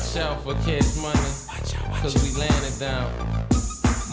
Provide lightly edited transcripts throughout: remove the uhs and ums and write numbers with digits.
Watch out for cash money, cause we landing down.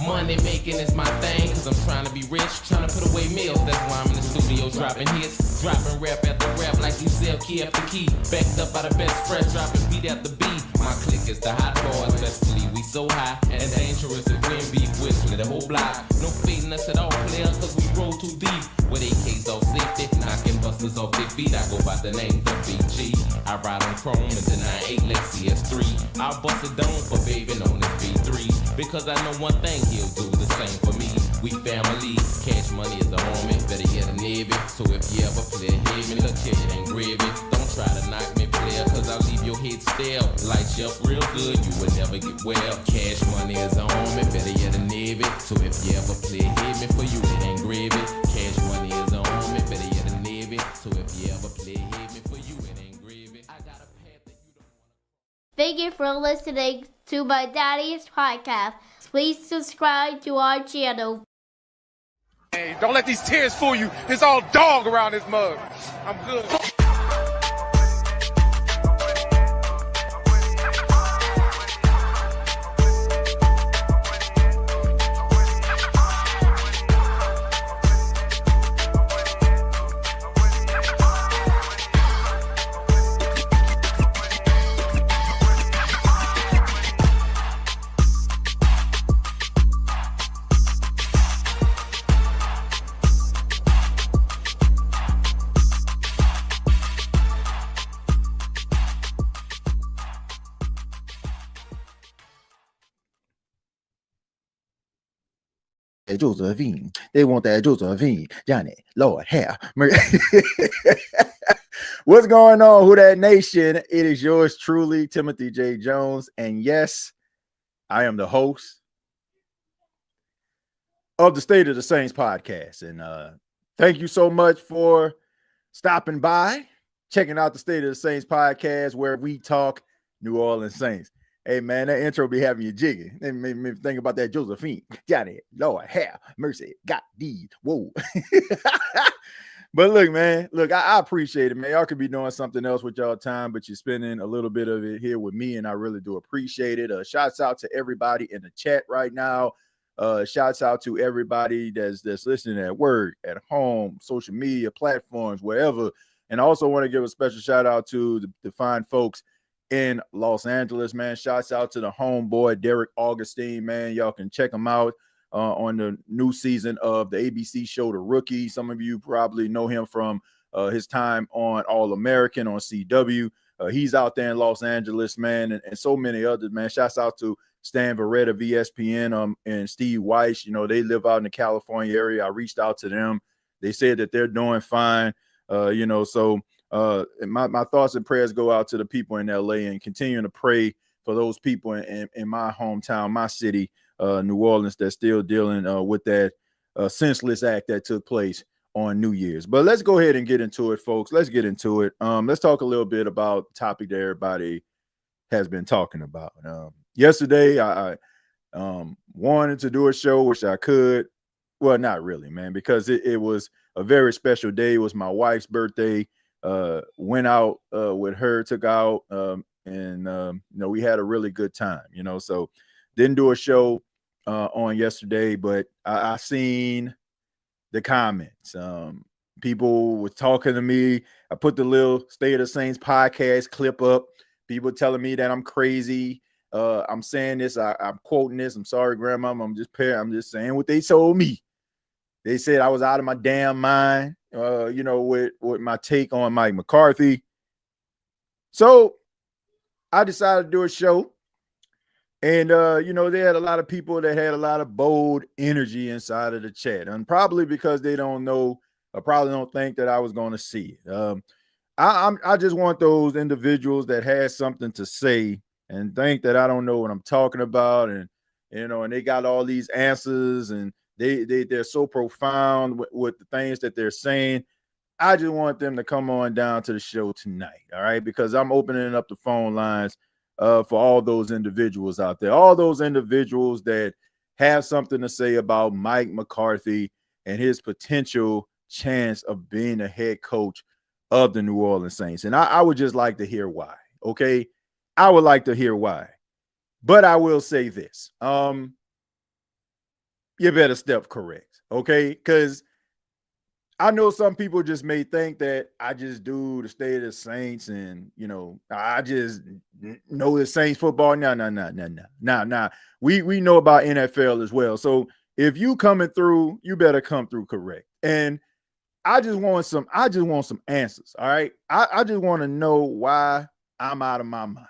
Money making is my thing, cause I'm trying to be rich, trying to put away meals. That's why I'm in the studio dropping hits, dropping rap after rap like you sell key after key. Backed up by the best fresh, dropping beat after beat. My clique is the hot boys, best believe we so high and dangerous. If we ain't beef with split the whole block. No fading us at all, player, cause we roll too deep. With AKs off safety, knocking busters off their feet. I go by the name the BG. I ride on chrome and the 98 Lexi S3. I'll bust it down for baby on this B3. Because I know one thing, he'll do the same for me. We family, cash money is the homie, better get a Navy. So if you ever play a hit me, look at it and grab it. Don't try to knock me, player, cause I'll leave your head stale. Light you up real good, you will never get well. Cash money is the homie, better get a Navy. So if you ever play a hit me for you, it ain't grab it. Cash money is the homie, better get a Navy. So if you ever play a hit me for you, it ain't grab it. I got a path that you don't want. Thank you for listening to my daddy's podcast. Please subscribe to our channel. Hey, don't let these tears fool you. It's all dog around this mug. I'm good. Josephine. They want that Josephine. Johnny, Lord, have mercy. What's going on, Who That Nation? It is yours truly, Timothy J. Jones. And yes, I am the host of the State of the Saints podcast. And thank you so much for stopping by, checking out the State of the Saints podcast, where we talk New Orleans Saints. Hey, man, that intro be having you jiggy. It made me think about that Josephine. Johnny, Lord, have mercy. God, deed. Whoa. But look, man, I appreciate it, man. Y'all could be doing something else with y'all time, but you're spending a little bit of it here with me, and I really do appreciate it. Shouts out to everybody in the chat right now. Shouts out to everybody that's listening at work, at home, social media platforms, wherever. And I also want to give a special shout out to the fine folks in Los Angeles, man. Shouts out to the homeboy Derek Augustine, man. Y'all can check him out on the new season of the ABC show The Rookie. Some of you probably know him from his time on All American on CW. He's out there in Los Angeles, man, and so many others, man. Shouts out to Stan Verrett of ESPN and Steve Weiss. You know, they live out in the California area. I reached out to them. They said that they're doing fine. So my thoughts and prayers go out to the people in LA, and continuing to pray for those people in my hometown, my city, New Orleans, that's still dealing with that senseless act that took place on New Year's. But let's go ahead and get into it, folks. Let's get into it. Let's talk a little bit about the topic that everybody has been talking about. Yesterday, I wanted to do a show, which I could. Well, not really, man, because it was a very special day. It was my wife's birthday. Went out with her, took out, and we had a really good time, so didn't do a show on yesterday, but I seen the comments. People were talking to me. I put the little State of the Saints podcast clip up. People telling me that I'm crazy. I'm saying this. I'm quoting this. I'm sorry, Grandma. I'm just saying what they told me. They said I was out of my damn mind, with my take on Mike McCarthy. So I decided to do a show. And, they had a lot of people that had a lot of bold energy inside of the chat. And probably because they don't know, or probably don't think that I was going to see it. I just want those individuals that had something to say and think that I don't know what I'm talking about. And, and they got all these answers, and they're so profound with the things that they're saying. I just want them to come on down to the show tonight, all right? Because I'm opening up the phone lines for all those individuals out there, all those individuals that have something to say about Mike McCarthy and his potential chance of being a head coach of the New Orleans Saints. And I would just like to hear why, okay? I would like to hear why. But I will say this. You better step correct, okay? Because I know some people just may think that I just do the state of the Saints and, I just know the Saints football. No. We know about NFL as well. So if you coming through, you better come through correct. And I just want some answers, all right? I just want to know why I'm out of my mind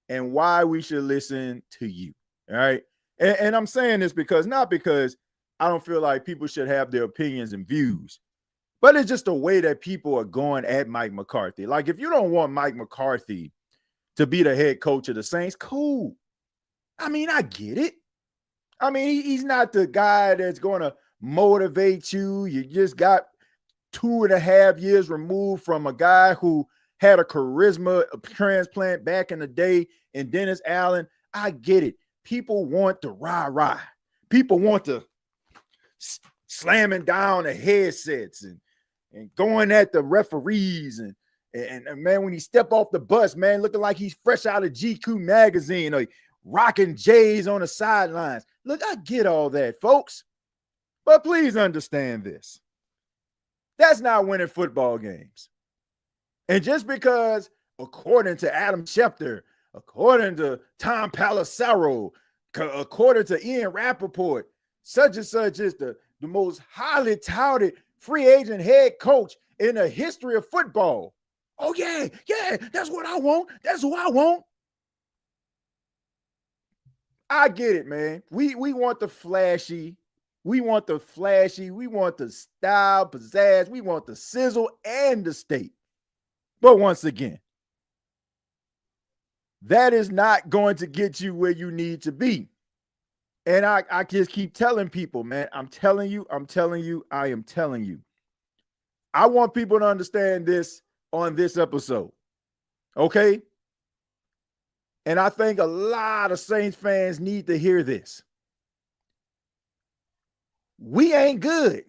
and why we should listen to you, all right? And I'm saying this not because I don't feel like people should have their opinions and views, but it's just the way that people are going at Mike McCarthy. Like, if you don't want Mike McCarthy to be the head coach of the Saints, cool. I mean, I get it. I mean, he's not the guy that's going to motivate you. You just got 2.5 years removed from a guy who had a charisma transplant back in the day, and Dennis Allen. I get it. People want the rah-rah. People want to slamming down the headsets and going at the referees and man, when he step off the bus, man, looking like he's fresh out of GQ magazine or rocking J's on the sidelines. Look, I get all that, folks. But please understand this. That's not winning football games. And just because, according to Adam Schefter, according to Tom Pelissero, according to Ian Rappaport, such and such is the most highly touted free agent head coach in the history of football. Oh, yeah, that's what I want. That's who I want. I get it, man. We want the flashy. We want the flashy. We want the style, pizzazz. We want the sizzle and the state. But once again, that is not going to get you where you need to be. And I just keep telling people, man, I am telling you. I want people to understand this on this episode. Okay? And I think a lot of Saints fans need to hear this. We ain't good.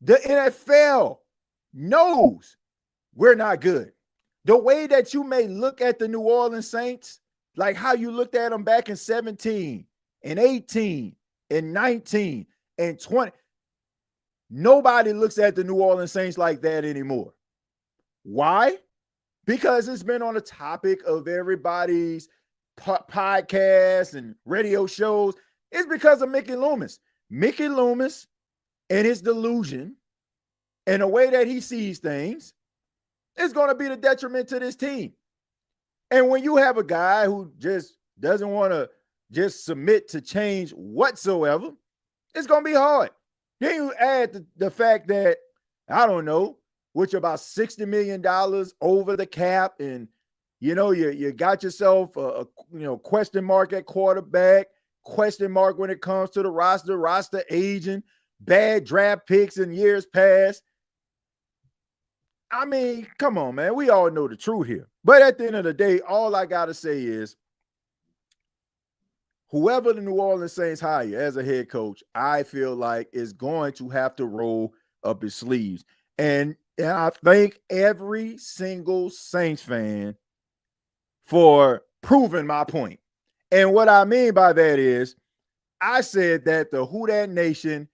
The NFL knows we're not good. The way that you may look at the New Orleans Saints, like how you looked at them back in 17 and 18 and 19 and 20. Nobody looks at the New Orleans Saints like that anymore. Why? Because it's been on the topic of everybody's podcasts and radio shows. It's because of Mickey Loomis. Mickey Loomis and his delusion and the way that he sees things is going to be the detriment to this team. And when you have a guy who just doesn't want to just submit to change whatsoever, it's going to be hard. Then you add the fact that, I don't know, which about $60 million over the cap, and you got yourself a question mark at quarterback, question mark when it comes to the roster aging, bad draft picks in years past. I mean, come on, man. We all know the truth here. But at the end of the day, all I got to say is whoever the New Orleans Saints hire as a head coach, I feel like is going to have to roll up his sleeves. And I thank every single Saints fan for proving my point. And what I mean by that is I said that the Who Dat Nation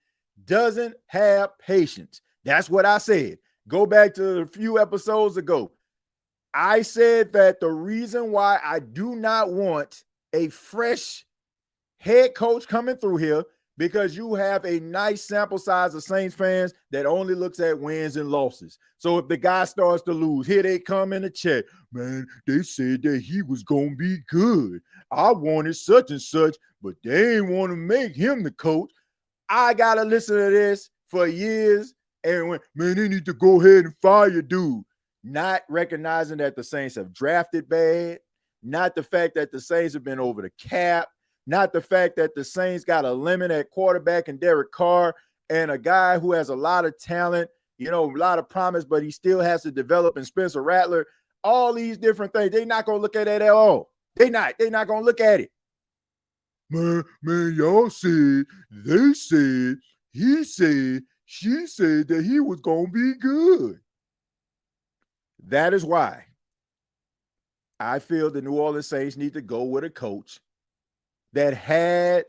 doesn't have patience. That's what I said. Go back to a few episodes ago. I said that the reason why I do not want a fresh head coach coming through here, because you have a nice sample size of Saints fans that only looks at wins and losses. So if the guy starts to lose, here they come in the chat. Man, they said that he was going to be good. I wanted such and such, but they ain't want to make him the coach. I got to listen to this for years. And when, man, they need to go ahead and fire dude. Not recognizing that the Saints have drafted bad. Not the fact that the Saints have been over the cap. Not the fact that the Saints got a limit at quarterback and Derek Carr and a guy who has a lot of talent, a lot of promise, but he still has to develop in Spencer Rattler. All these different things. They're not going to look at it at all. They're not going to look at it. Man, y'all said, they said, he said, she said that he was going to be good. That is why I feel the New Orleans Saints need to go with a coach that had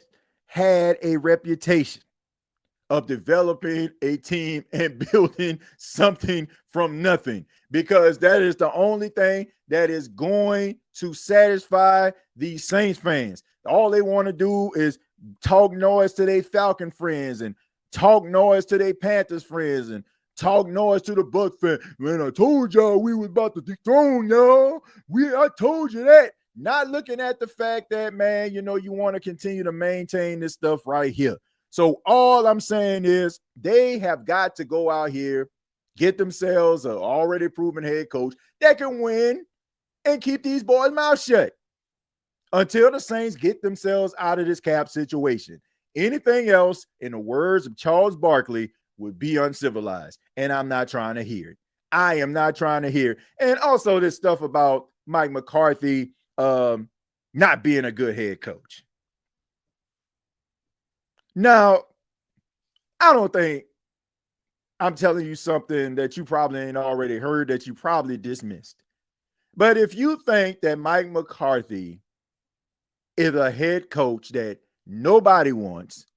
a reputation of developing a team and building something from nothing, because that is the only thing that is going to satisfy these Saints fans. All they want to do is talk noise to their Falcon friends and talk noise to their Panthers friends and talk noise to the Buck fan. Man, I told y'all we was about to dethrone y'all. I told you that. Not looking at the fact that, man, you want to continue to maintain this stuff right here. So all I'm saying is they have got to go out here, get themselves an already proven head coach that can win and keep these boys' mouths shut until the Saints get themselves out of this cap situation. Anything else, in the words of Charles Barkley, would be uncivilized. And I'm not trying to hear it. I am not trying to hear it. And also this stuff about Mike McCarthy not being a good head coach. Now, I don't think I'm telling you something that you probably ain't already heard, that you probably dismissed. But if you think that Mike McCarthy is a head coach that nobody wants,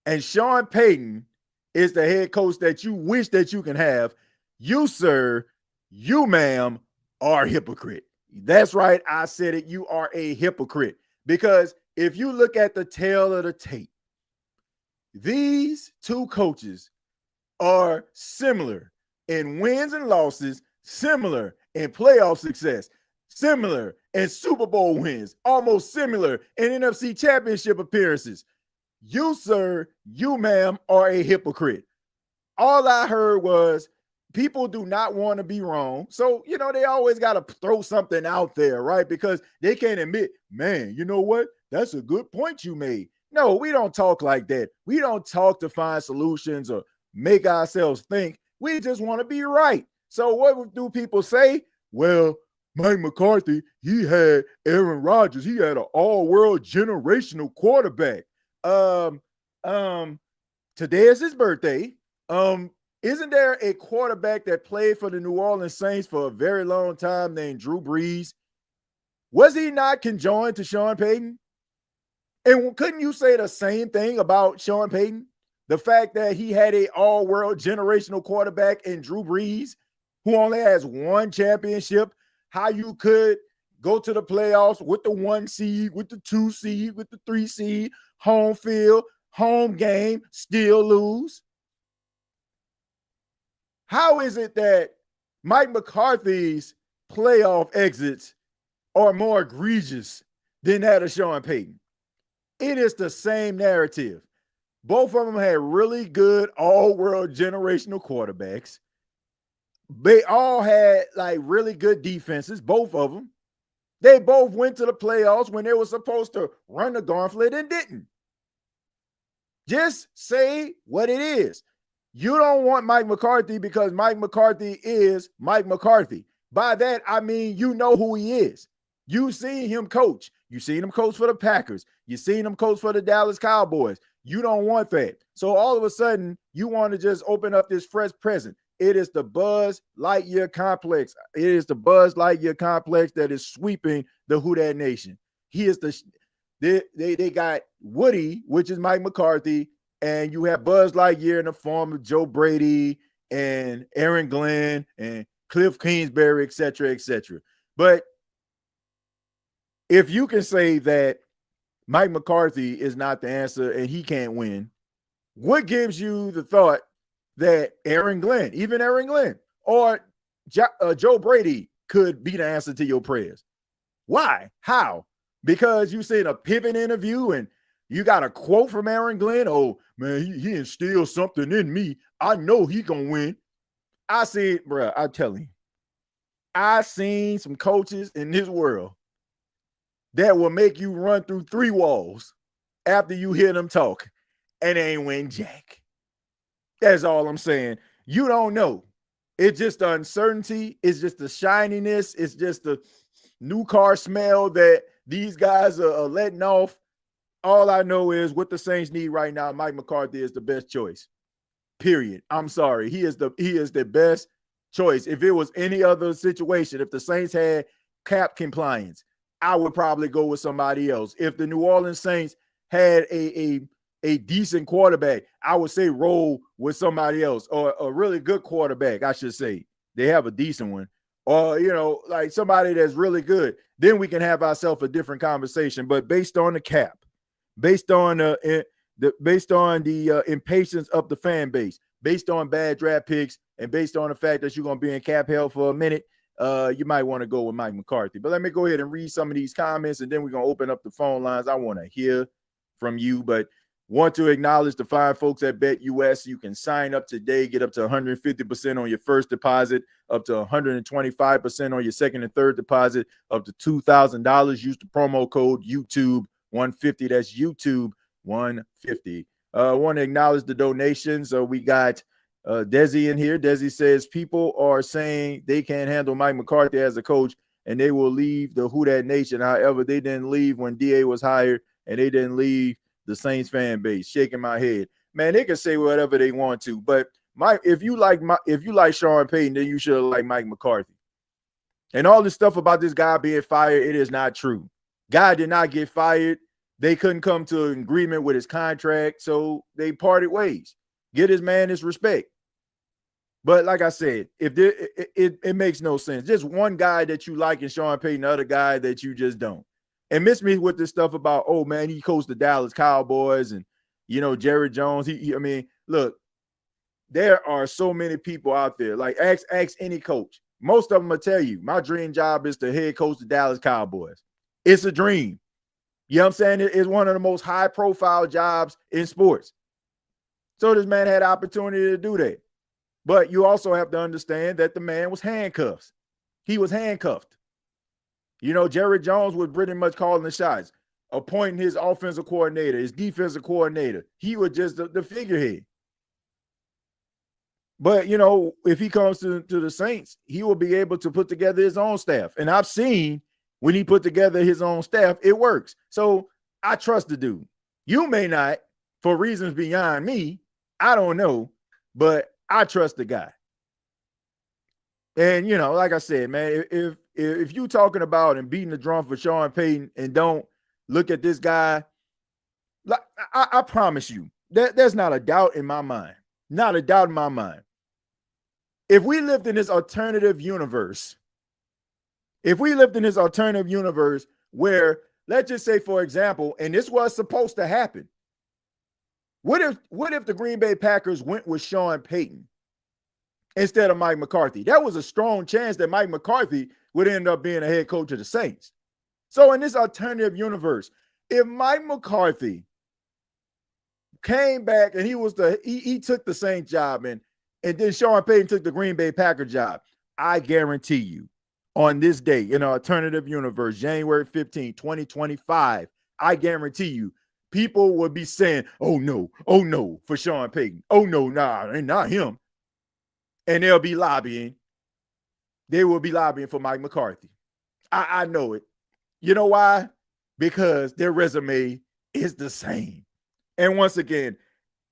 and Sean Payton is the head coach that you wish that you can have, you, sir, you, ma'am, are a hypocrite. That's right. I said it. You are a hypocrite. Because if you look at the tail of the tape, these two coaches are similar in wins and losses, similar in playoff success, similar in Super Bowl wins, almost similar in NFC Championship appearances. You, sir, you, ma'am, are a hypocrite. All I heard was people do not want to be wrong. So, they always got to throw something out there, right? Because they can't admit, man, you know what? That's a good point you made. No, we don't talk like that. We don't talk to find solutions or make ourselves think. We just want to be right. So what do people say? Well, Mike McCarthy, he had Aaron Rodgers. He had an all-world generational quarterback. Today is his birthday. Isn't there a quarterback that played for the New Orleans Saints for a very long time named Drew Brees? Was he not conjoined to Sean Payton? And couldn't you say the same thing about Sean Payton? The fact that he had a all-world generational quarterback in Drew Brees, who only has one championship, how you could go to the playoffs with the 1 seed, with the 2 seed, with the 3 seed, home field, home game, still lose. How is it that Mike McCarthy's playoff exits are more egregious than that of Sean Payton? It is the same narrative. Both of them had really good all-world generational quarterbacks. They all had really good defenses, both of them. They both went to the playoffs when they were supposed to run the gauntlet and didn't. Just say what it is. You don't want Mike McCarthy because Mike McCarthy is Mike McCarthy. By that, I mean you know who he is. You've seen him coach. You've seen him coach for the Packers. You've seen him coach for the Dallas Cowboys. You don't want that. So all of a sudden, you want to just open up this fresh present. It is the Buzz Lightyear complex. It is the Buzz Lightyear complex that is sweeping the Who Dat Nation. He is they got Woody, which is Mike McCarthy, and you have Buzz Lightyear in the form of Joe Brady and Aaron Glenn and Cliff Kingsbury, et cetera, et cetera. But if you can say that Mike McCarthy is not the answer and he can't win, what gives you the thought that Aaron Glenn, even Aaron Glenn, or Joe Brady could be the answer to your prayers? Why? How? Because you seen a pivot interview and you got a quote from Aaron Glenn. Oh, man, he instilled something in me. I know he gonna win. I said, bro, I'm telling you, I seen some coaches in this world that will make you run through 3 walls after you hear them talk, and they ain't win jack. That's all I'm saying. You don't know. It's just the uncertainty. It's just the shininess. It's just the new car smell that these guys are letting off. All I know is what the Saints need right now, Mike McCarthy is the best choice. Period. I'm sorry. He is the best choice. If it was any other situation, if the Saints had cap compliance, I would probably go with somebody else. If the New Orleans Saints had a decent quarterback, I would say roll with somebody else, or a really good quarterback, I should say. They have a decent one. Or, like somebody that's really good. Then we can have ourselves a different conversation. But based on the cap, based on the impatience of the fan base, based on bad draft picks, and based on the fact that you're going to be in cap hell for a minute, you might want to go with Mike McCarthy. But let me go ahead and read some of these comments, and then we're going to open up the phone lines. I want to hear from you, but want to acknowledge the fine folks at BETUS. You can sign up today, get up to 150% on your first deposit, up to 125% on your second and third deposit, up to $2,000. Use the promo code YouTube150. That's YouTube150. I want to acknowledge the donations. We got Desi in here. Desi says people are saying they can't handle Mike McCarthy as a coach and they will leave the Who Dat Nation. However, they didn't leave when DA was hired, and they didn't leave the Saints fan base. Shaking my head. Man, they can say whatever they want to, but if you like Sean Payton, then you should like Mike McCarthy. And all this stuff about this guy being fired, it is not true. Guy did not get fired. They couldn't come to an agreement with his contract, so they parted ways. Get his man his respect. But like I said, it makes no sense. Just one guy that you like in Sean Payton, the other guy that you just don't. And miss me with this stuff about, oh man, he coached the Dallas Cowboys and Jerry Jones. I mean, look, there are so many people out there. Like ask any coach. Most of them will tell you, my dream job is to head coach the Dallas Cowboys. It's a dream. You know what I'm saying? It's one of the most high-profile jobs in sports. So this man had the opportunity to do that. But you also have to understand that the man was handcuffed. He was handcuffed. Jerry Jones was pretty much calling the shots, appointing his offensive coordinator, his defensive coordinator. He was just the figurehead. But, if he comes to the Saints, he will be able to put together his own staff. And I've seen when he put together his own staff, it works. So I trust the dude. You may not, for reasons beyond me. I don't know, but I trust the guy. And, like I said, man, if you talking about and beating the drum for Sean Payton and don't look at this guy, like I promise you, there's not a doubt in my mind. Not a doubt in my mind. If we lived in this alternative universe, where, let's just say, for example, and this was supposed to happen, what if the Green Bay Packers went with Sean Payton instead of Mike McCarthy? That was a strong chance that Mike McCarthy would end up being a head coach of the Saints. So in this alternative universe, if Mike McCarthy came back and he took the Saints job and then Sean Payton took the Green Bay Packers job, I guarantee you on this day in an alternative universe, January 15, 2025, I guarantee you people would be saying, oh no, for Sean Payton. Oh no, nah, and not him. And they'll be lobbying. They will be lobbying for Mike McCarthy. I know it. You know why? Because their resume is the same. And once again,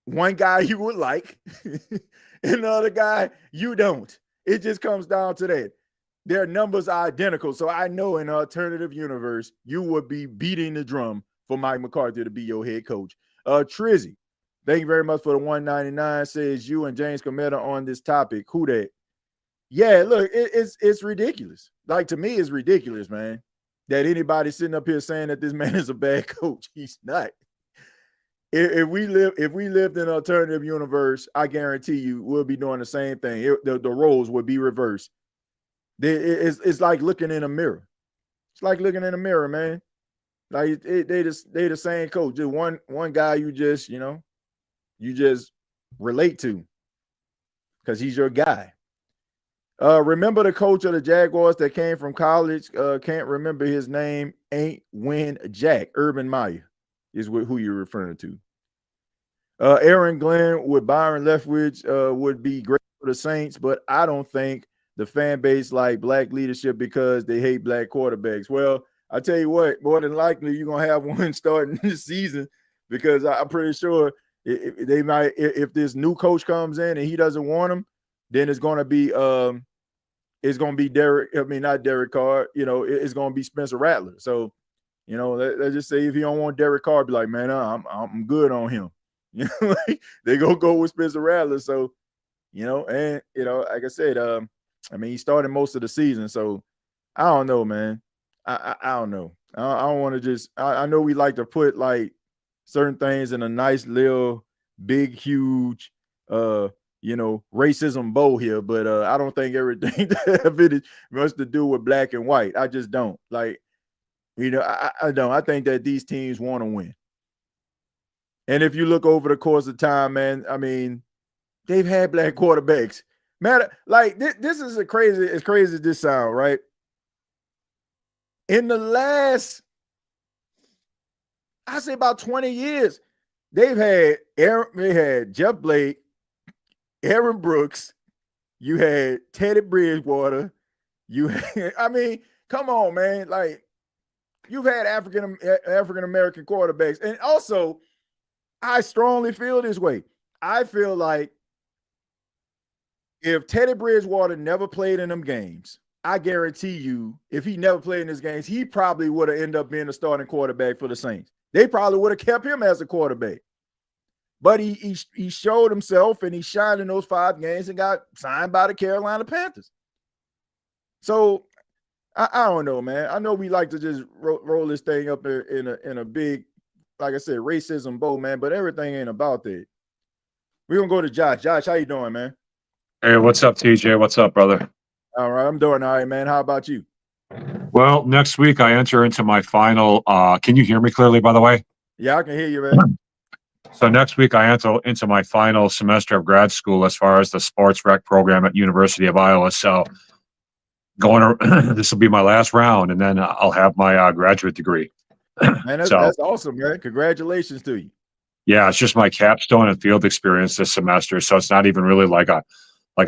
one guy you would like, and the other guy you don't. It just comes down to that. Their numbers are identical. So I know in an alternative universe, you would be beating the drum for Mike McCarthy to be your head coach. Trizzy, thank you very much for the 199. Says you and James Cometa on this topic. Who that? Yeah, look, it's ridiculous. Like, to me, it's ridiculous, man, that anybody sitting up here saying that this man is a bad coach. He's not. If we lived in an alternative universe, I guarantee you we'll be doing the same thing. The roles would be reversed. It's like looking in a mirror. It's like looking in a mirror, man. Like they the same coach. Just one guy you just relate to because he's your guy. Remember the coach of the Jaguars that came from college? Can't remember his name. Ain't win Jack. Urban Meyer is who you're referring to. Aaron Glenn with Byron Leftwich would be great for the Saints, but I don't think the fan base like black leadership because they hate black quarterbacks. Well, I tell you what, more than likely you're gonna have one starting this season because I'm pretty sure if this new coach comes in and he doesn't want him, then it's gonna be it's going to be not Derek Carr. It's going to be Spencer Rattler. So, let's just say if you don't want Derek Carr, be like, man, I'm good on him. They go with Spencer Rattler. So, like I said, he started most of the season. So I don't know, man. I don't know. I don't want to just. I know we like to put like certain things in a nice little big, huge, racism bow here, but I don't think everything that much to do with black and white. I just don't like. I don't. I think that these teams want to win. And if you look over the course of time, man, they've had black quarterbacks. Matter like this is as crazy as this sound, right? In the last, I say about 20 years, they had Jeff Blake, Aaron Brooks, you had Teddy Bridgewater, come on, man. Like, you've had African American quarterbacks. And also, I strongly feel this way. I feel like if Teddy Bridgewater never played in them games, I guarantee you, if he never played in his games, he probably would have ended up being a starting quarterback for the Saints. They probably would have kept him as a quarterback. But he showed himself and he shined in those 5 games and got signed by the Carolina Panthers. So I don't know, man. I know we like to just roll this thing up in a big, like I said, racism bow, man. But everything ain't about that. We're gonna go to Josh. Josh, how you doing, man? Hey, what's up, TJ? What's up, brother? All right, I'm doing all right, man. How about you? Well, next week I enter into my final. Can you hear me clearly, by the way? Yeah, I can hear you, man. So next week I enter into my final semester of grad school as far as the sports rec program at University of Iowa. So this will be my last round, and then I'll have my graduate degree. Man, that's awesome, man. Congratulations to you. Yeah, it's just my capstone and field experience this semester. So it's not even really like a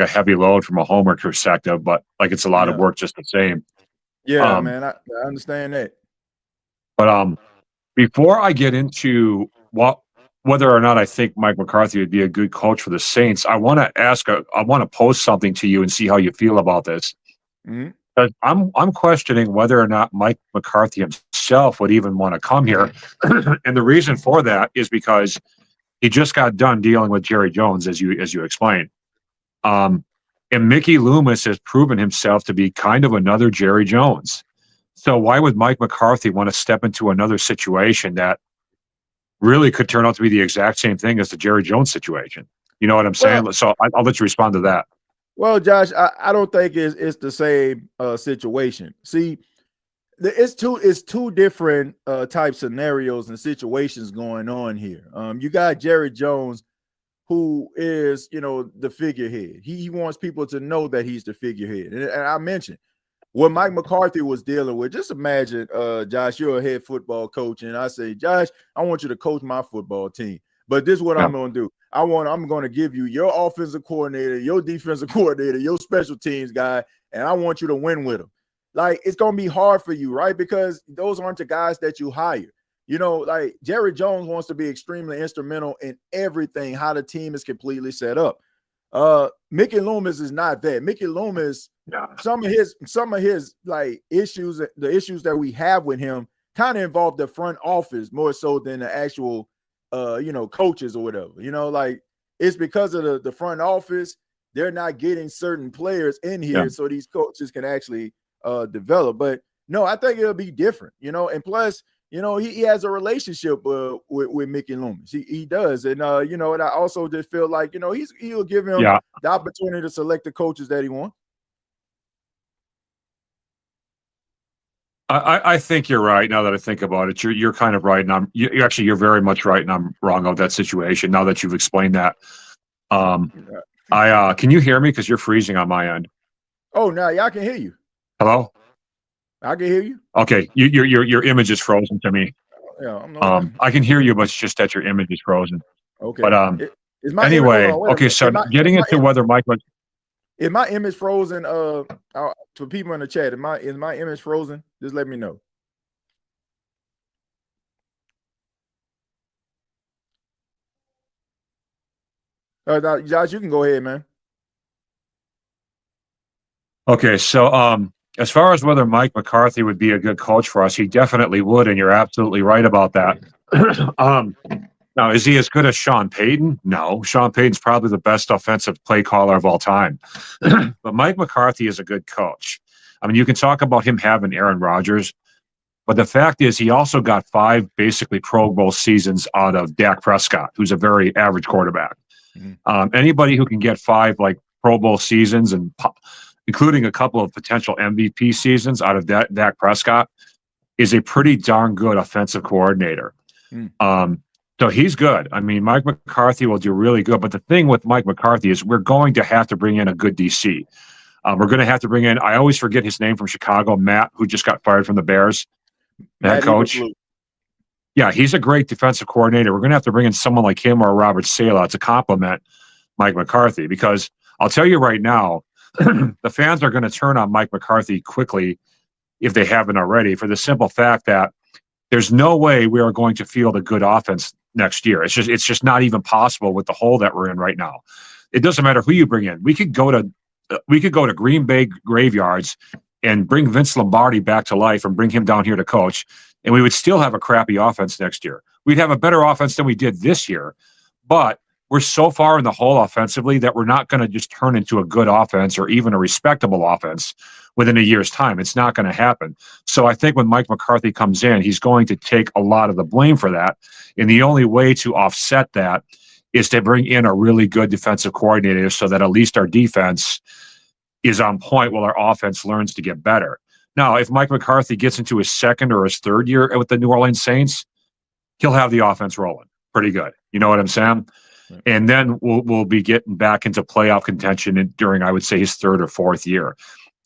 heavy load from a homework perspective, but like it's a lot of work just the same. Yeah, man, I understand that. But before I get into whether or not I think Mike McCarthy would be a good coach for the Saints, I want to pose something to you and see how you feel about this. Mm-hmm. I'm questioning whether or not Mike McCarthy himself would even want to come here, and the reason for that is because he just got done dealing with Jerry Jones, as you explained. And Mickey Loomis has proven himself to be kind of another Jerry Jones. So why would Mike McCarthy want to step into another situation that really could turn out to be the exact same thing as the Jerry Jones situation? You know what I'm saying? So I'll let you respond to that. Well, Josh, I don't think it's the same situation. See, it's two different type scenarios and situations going on here. You got Jerry Jones, who is, the figurehead. He wants people to know that he's the figurehead. And I mentioned what Mike McCarthy was dealing with. Just imagine, Josh, you're a head football coach, and I say, Josh, I want you to coach my football team. But this is what I'm going to do. I'm going to give you your offensive coordinator, your defensive coordinator, your special teams guy, and I want you to win with them. Like, it's going to be hard for you, right? Because those aren't the guys that you hire. Like Jerry Jones wants to be extremely instrumental in everything, how the team is completely set up. Mickey Loomis is not that. Mickey Loomis, some of his like issues, the issues that we have with him kind of involve the front office more so than the actual coaches or whatever. Like it's because of the front office, they're not getting certain players in here so these coaches can actually develop. But no, I think it'll be different, and plus, he has a relationship with Mickey Loomis. He does. And, and I also just feel like, he'll give him the opportunity to select the coaches that he wants. I think you're right. Now that I think about it, you're kind of right, and you're very much right, and I'm wrong about that situation. Now that you've explained that, can you hear me? Because you're freezing on my end. Oh, no, I can hear you. Hello. I can hear you. Okay, your image is frozen to me. Yeah, I can hear you, but it's just that your image is frozen. Okay. But anyway, okay. So getting into whether Mike. Is my image frozen? To people in the chat, is my image frozen? Just let me know. Josh, you can go ahead, man. Okay, so as far as whether Mike McCarthy would be a good coach for us, he definitely would, and you're absolutely right about that. Now, is he as good as Sean Payton? No. Sean Payton's probably the best offensive play caller of all time. But Mike McCarthy is a good coach. I mean, you can talk about him having Aaron Rodgers, but the fact is he also got 5 basically Pro Bowl seasons out of Dak Prescott, who's a very average quarterback. Anybody who can get 5 like Pro Bowl seasons and including a couple of potential MVP seasons out of Dak Prescott is a pretty darn good offensive coordinator. So he's good. I mean, Mike McCarthy will do really good. But the thing with Mike McCarthy is we're going to have to bring in a good DC. We're going to have to bring in, I always forget his name from Chicago, Matt, who just got fired from the Bears, head coach. Yeah, he's a great defensive coordinator. We're going to have to bring in someone like him or Robert Saleh to complement Mike McCarthy because I'll tell you right now, the fans are going to turn on Mike McCarthy quickly if they haven't already for the simple fact that there's no way we are going to field a good offense next year. It's just not even possible with the hole that we're in right now. It doesn't matter who you bring in. We could go to Green Bay graveyards and bring Vince Lombardi back to life and bring him down here to coach, and we would still have a crappy offense next year. We'd have a better offense than we did this year, but we're so far in the hole offensively that we're not going to just turn into a good offense or even a respectable offense within a year's time. It's not going to happen. So I think when Mike McCarthy comes in, he's going to take a lot of the blame for that. And the only way to offset that is to bring in a really good defensive coordinator so that at least our defense is on point while our offense learns to get better. Now, if Mike McCarthy gets into his 2nd or his 3rd year with the New Orleans Saints, he'll have the offense rolling pretty good. You know what I'm saying? And then we'll be getting back into playoff contention during, I would say, his 3rd or 4th year.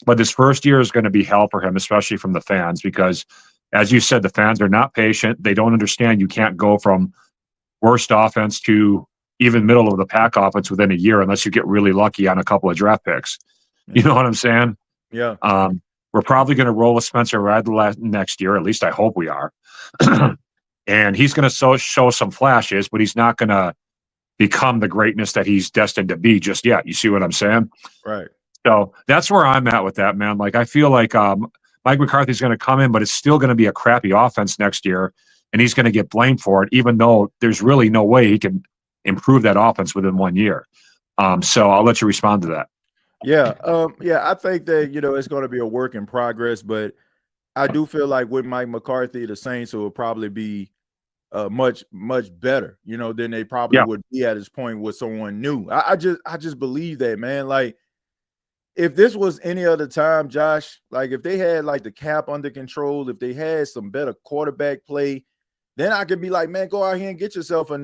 But this first year is going to be hell for him, especially from the fans, because, as you said, the fans are not patient. They don't understand you can't go from worst offense to even middle of the pack offense within a year unless you get really lucky on a couple of draft picks. You know what I'm saying? Yeah. We're probably going to roll with Spencer Rattler next year. At least I hope we are. And he's going to show some flashes, but he's not going to become the greatness that he's destined to be just yet. You see what I'm saying? Right. So that's where I'm at with that, man. Like, I feel like Mike McCarthy's going to come in, but it's still going to be a crappy offense next year, and he's going to get blamed for it, even though there's really no way he can improve that offense within 1 year. So I'll let you respond to that. Yeah. I think that, it's going to be a work in progress, but I do feel like with Mike McCarthy, the Saints will probably be much better, than they probably would be at this point with someone new. I just believe that, man. Like, if this was any other time, Josh, like if they had like the cap under control, if they had some better quarterback play, then I could be like, man, go out here and get yourself a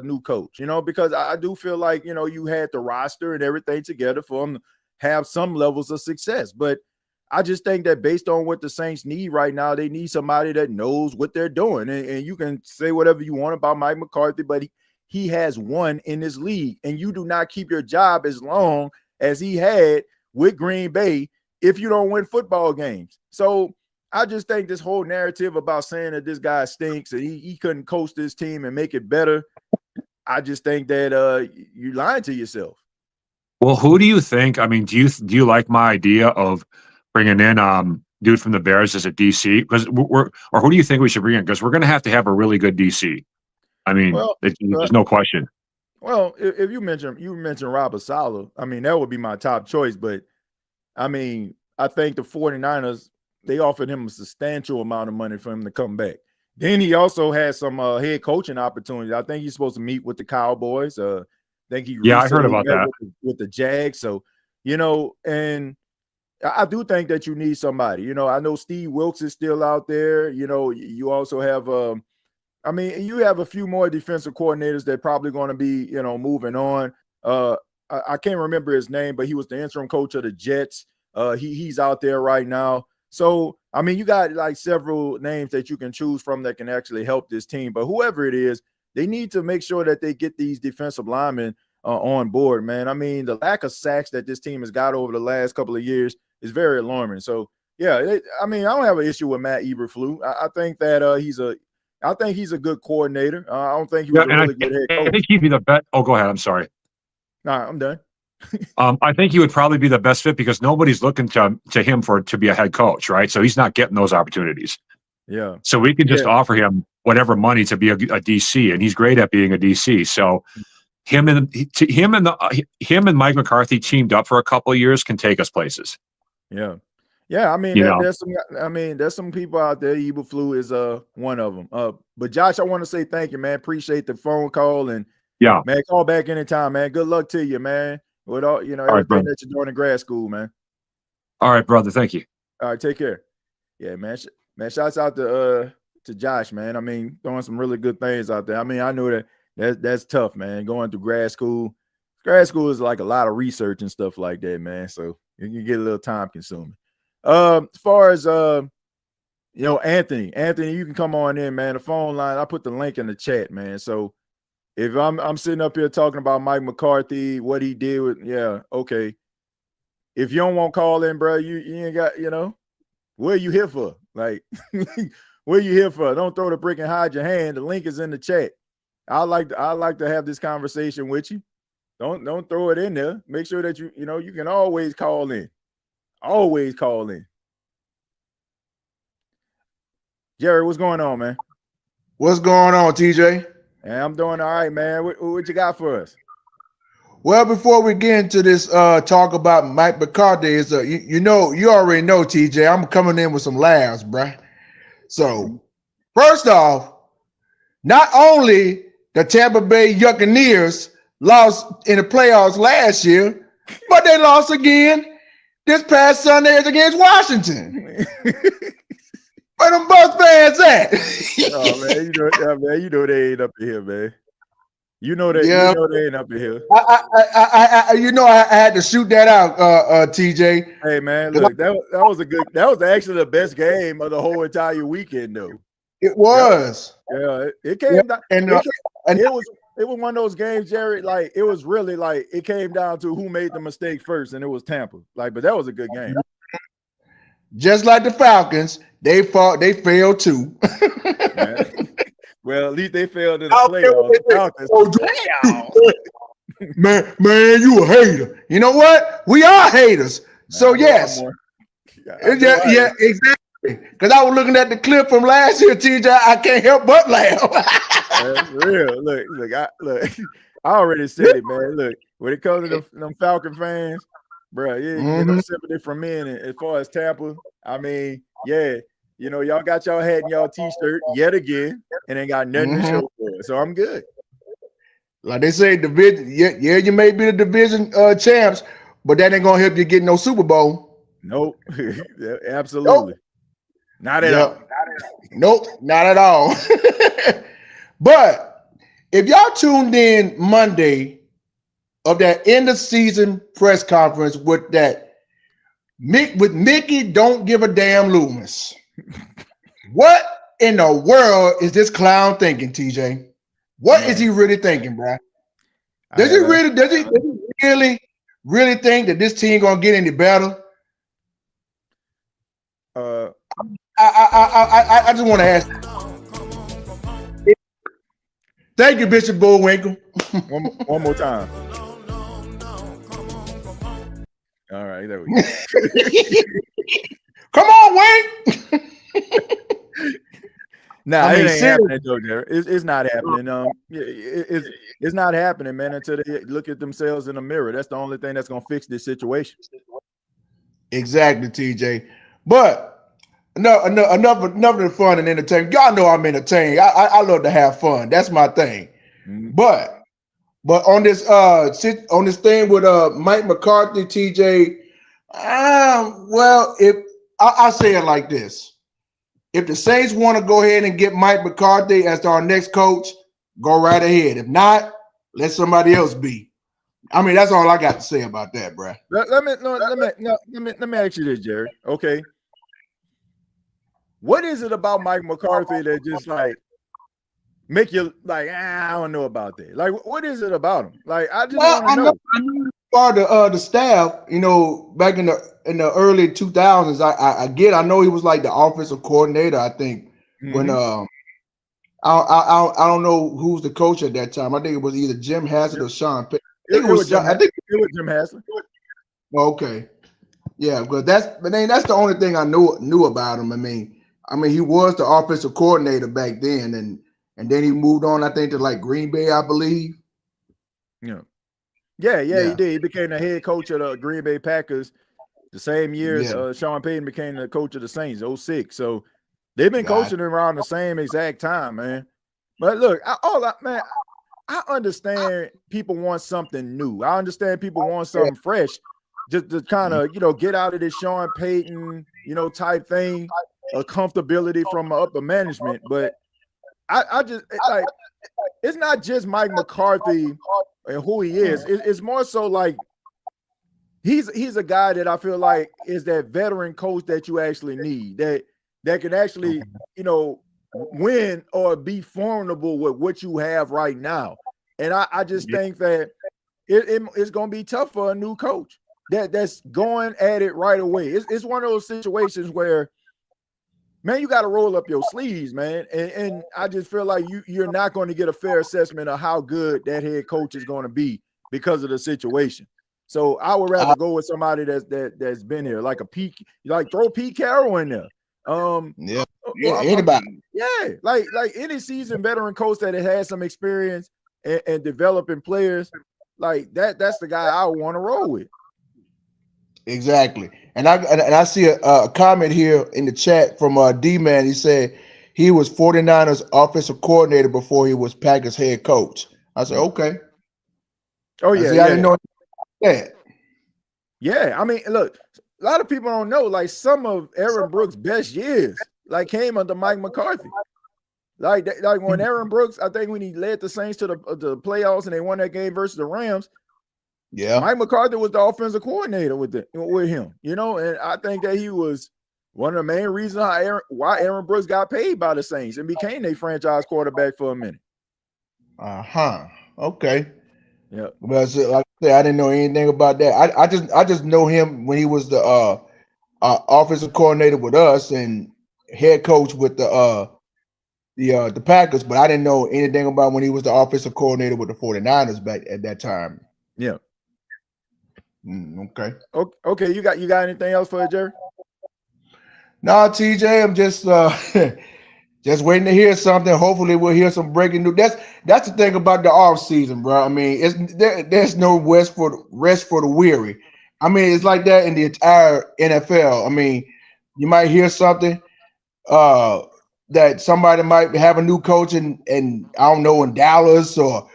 new coach, because I do feel like, you had the roster and everything together for them to have some levels of success. But I just think that based on what the Saints need right now, they need somebody that knows what they're doing. And you can say whatever you want about Mike McCarthy, but he has won in this league, and you do not keep your job as long as he had with Green Bay if you don't win football games. So I just think this whole narrative about saying that this guy stinks and he couldn't coach this team and make it better, I just think that you're lying to yourself. Well, who do you think? I mean, do you like my idea of bringing in dude from the Bears as a DC? Because or who do you think we should bring in? Because we're going to have a really good DC. I mean, there's no question. Well, if you mentioned Robert Saleh, I mean, that would be my top choice. But, I mean, I think the 49ers, they offered him a substantial amount of money for him to come back. Then he also had some head coaching opportunities. I think he's supposed to meet with the Cowboys. I heard about that. With the Jags. So, and I do think that you need somebody. I know Steve Wilkes is still out there. You also have you have a few more defensive coordinators that probably going to be, moving on. I can't remember his name, but he was the interim coach of the Jets. He's out there right now. So, I mean, you got like several names that you can choose from that can actually help this team. But whoever it is, they need to make sure that they get these defensive linemen on board, man. I mean, the lack of sacks that this team has got over the last couple of years is very alarming. So, yeah, I don't have an issue with Matt Eberflus. I think that he's a good coordinator. I don't think he was a really good head coach. I think he'd be the best. Oh, go ahead. I'm sorry. Nah, I'm done. I think he would probably be the best fit because nobody's looking to him to be a head coach, right? So he's not getting those opportunities. Yeah. So we can just offer him whatever money to be a DC, and he's great at being a DC. So him and Mike McCarthy teamed up for a couple of years can take us places. Yeah. Yeah, I mean, there's some people out there. Eberflus is one of them. But Josh, I want to say thank you, man. Appreciate the phone call, and man, call back anytime, man. Good luck to you, man. With all everything that you're doing in grad school, man. All right, brother. Thank you. All right, take care. Yeah, man. Shouts out to Josh, man. I mean, throwing some really good things out there. I mean, I know that's tough, man. Going through grad school. Grad school is like a lot of research and stuff like that, man. So you can get a little time consuming. As far as Anthony, you can come on in, man. The phone line, I put the link in the chat, man. So if I'm sitting up here talking about Mike McCarthy, what he did with, okay. If you don't want to call in, bro, you ain't got, what are you here for? Like, what are you here for? Don't throw the brick and hide your hand. The link is in the chat. I like to have this conversation with you. Don't throw it in there. Make sure that you can always call in. Always call in. Jerry, what's going on, man? What's going on, TJ? Hey, I'm doing all right, man. What you got for us? Well, before we get into this talk about Mike McCarthy, you already know, TJ, I'm coming in with some laughs, bruh. So, first off, not only the Tampa Bay Buccaneers lost in the playoffs last year, but they lost again this past Sunday against Washington. Where them Bucs fans at? Oh, man, you know they ain't up in here, man. You know they ain't up in here. I had to shoot that out, TJ. Hey, man, look, that was actually the best game of the whole entire weekend, though. It was. Yeah, it came down, and it was one of those games, Jerry. Like, it was really like it came down to who made the mistake first, and it was Tampa. Like, but that was a good game. Just like the Falcons, they failed too. Well, at least they failed in the playoffs. Man, you a hater. You know what? We are haters. So yes. Yeah, exactly. Because I was looking at the clip from last year, TJ. I can't help but laugh. That's real. Look, I already said it, man. Look, when it comes to them Falcon fans, bro, you get sympathy from me. And as far as Tampa, I mean, y'all got y'all hat and y'all t-shirt yet again, and ain't got nothing to show for it. So I'm good. Like they say, division. Yeah, you may be the division champs, but that ain't gonna help you get no Super Bowl. Nope, absolutely, nope. Not at all. Nope, not at all. But if y'all tuned in Monday of that end of season press conference with Mickey don't give a damn Loomis. What in the world is this clown thinking, TJ? What is he really thinking, bro? Does he really think that this team gonna get any better? I just want to ask. Thank you, Bishop Bullwinkle. one more time. All right, there we go. Come on, Wink. Nah, it ain't happening, Joe. It's not happening. It's not happening, man. Until they look at themselves in the mirror. That's the only thing that's gonna fix this situation. Exactly, TJ. But enough of the fun and entertainment. Y'all know I'm entertained. I love to have fun. That's my thing. Mm-hmm. But on this thing with Mike McCarthy, TJ, well, if I say it like this. If the Saints want to go ahead and get Mike McCarthy as our next coach, go right ahead. If not, let somebody else be. I mean, that's all I got to say about that, bro. Let me ask you this, Jerry. Okay. What is it about Mike McCarthy that just like make you like, I don't know about that? Like, what is it about him? Like, I just want to know. I know part of the staff, back in the early 2000s, I know he was like the offensive coordinator, I think, when I don't know who's the coach at that time. I think it was either Jim Haslett or Sean Payton. it was Jim, I think it was Jim Haslett. okay. Yeah, but that's the only thing I knew about him. I mean, he was the offensive coordinator back then, and then he moved on, I think, to like Green Bay, I believe. Yeah, he did. He became the head coach of the Green Bay Packers the same year Sean Payton became the coach of the Saints, 06. So they've been coaching around the same exact time, man. But look, I understand people want something new. I understand people want something fresh, just to kind of, get out of this Sean Payton, type thing, a comfortability from upper management. But I just like, it's not just Mike McCarthy and who he is. It's more so like he's a guy that I feel like is that veteran coach that you actually need, that can actually, win or be formidable with what you have right now. And I just think that it's going to be tough for a new coach that's going at it right away. It's one of those situations where, man, you got to roll up your sleeves, man. And I just feel like you're not going to get a fair assessment of how good that head coach is going to be because of the situation. So I would rather go with somebody that's been here, like throw Pete Carroll in there. Anybody. Like any seasoned veteran coach that has had some experience and developing players, like that's the guy I want to roll with. Exactly. And I see a comment here in the chat from D-Man. He said he was 49ers offensive coordinator before he was Packers head coach. I said, okay. Oh, yeah. I didn't know that. Yeah. I mean, look, a lot of people don't know, like, some of Aaron Brooks' best years, like, came under Mike McCarthy. Like when Aaron Brooks, I think when he led the Saints to the playoffs and they won that game versus the Rams, Mike McCarthy was the offensive coordinator with him, and I think that he was one of the main reasons why Aaron Brooks got paid by the Saints and became their franchise quarterback for a minute. Okay. Yeah. Well, like I said, I didn't know anything about that. I just know him when he was the offensive coordinator with us and head coach with the Packers, but I didn't know anything about when he was the offensive coordinator with the 49ers back at that time. Yeah. Okay. Okay. You got anything else for it, Jerry? No, TJ, I'm just just waiting to hear something. Hopefully we'll hear some breaking news. That's the thing about the off season, bro. I mean, there's no rest for the weary. I mean, it's like that in the entire NFL. I mean, you might hear something that somebody might have a new coach in I don't know, in Dallas or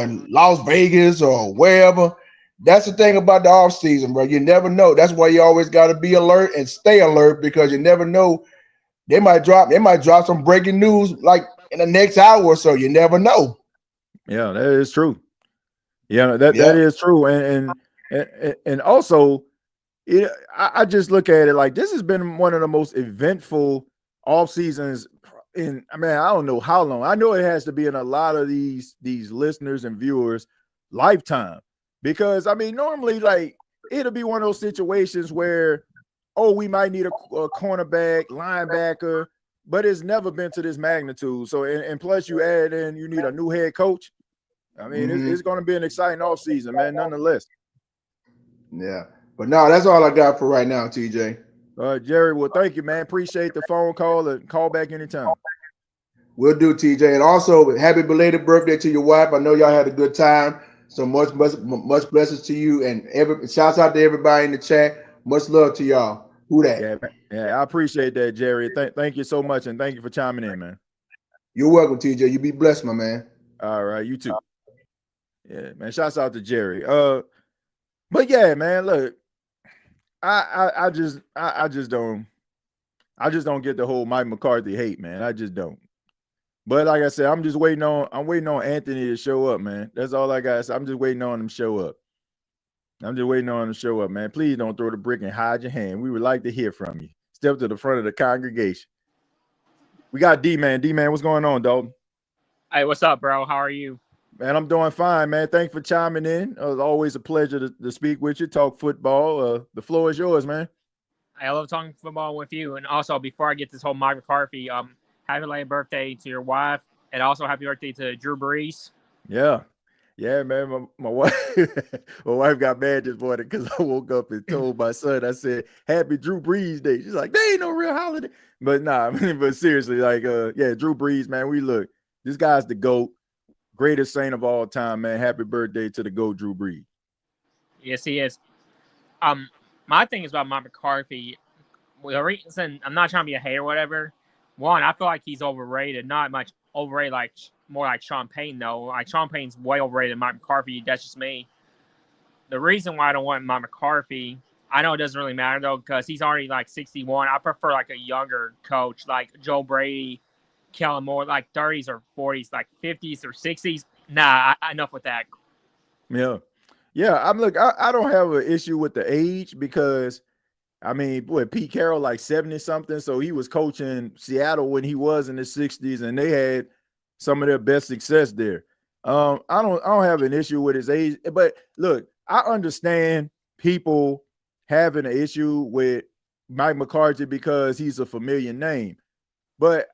in Las Vegas or wherever. That's the thing about the off season, bro. You never know. That's why you always got to be alert and stay alert, because you never know. They might drop some breaking news like in the next hour or so. You never know. Yeah, that is true. Yeah, that is true. And also, I just look at it like this has been one of the most eventful off seasons in, I don't know how long. I know it has to be in a lot of these listeners and viewers' lifetime, because normally, like, it'll be one of those situations where, we might need a cornerback, linebacker, but it's never been to this magnitude. So, and plus you add in, you need a new head coach. It's going to be an exciting offseason, man, nonetheless. Yeah. But no, that's all I got for right now, TJ. Jerry, well, thank you, man. Appreciate the phone call, and call back anytime. We'll do, TJ. And also, happy belated birthday to your wife. I know y'all had a good time. So much blessings to you. And shouts out to everybody in the chat. Much love to y'all. Who that? Yeah, I appreciate that, Jerry. Thank you so much, and thank you for chiming in, man. You're welcome, TJ. You be blessed, my man. All right, you too. Yeah, man. Shouts out to Jerry. But yeah, man, look, I just don't get the whole Mike McCarthy hate, man. I just don't. But like I said, I'm waiting on Anthony to show up, man. That's all I got. I'm just waiting on him to show up. Man. Please don't throw the brick and hide your hand. We would like to hear from you. Step to the front of the congregation. We got D-Man. D-Man, what's going on, Dalton? Hey, what's up, bro? How are you? Man, I'm doing fine, man. Thanks for chiming in. It's always a pleasure to speak with you, talk football. The floor is yours, man. I love talking football with you. And also, before I get this whole Mike McCarthy, happy late birthday to your wife, and also happy birthday to Drew Brees. Yeah. Yeah, man. My wife, my wife got mad this morning because I woke up and told my son, I said, "Happy Drew Brees Day." She's like, "There ain't no real holiday." But nah, I mean, but seriously, like, yeah, Drew Brees, man. This guy's the GOAT, greatest saint of all time, man. Happy birthday to the GOAT, Drew Brees. Yes, he is. My thing is about Mike McCarthy. The reason I'm not trying to be a hater or whatever. One, I feel like he's overrated. Not much overrated, like more like Sean Payton though. Like Sean Payton's way overrated than Mike McCarthy. That's just me. The reason why I don't want Mike McCarthy, I know it doesn't really matter though, because he's already like 61. I prefer like a younger coach, like Joe Brady, Kellen Moore, like 30s or 40s, like 50s or 60s. Nah, enough with that. Yeah. Yeah. I don't have an issue with the age because I mean, Pete Carroll like 70 something. So he was coaching Seattle when he was in the 60s, and they had some of their best success there. I don't have an issue with his age, but look, I understand people having an issue with Mike McCarthy because he's a familiar name. But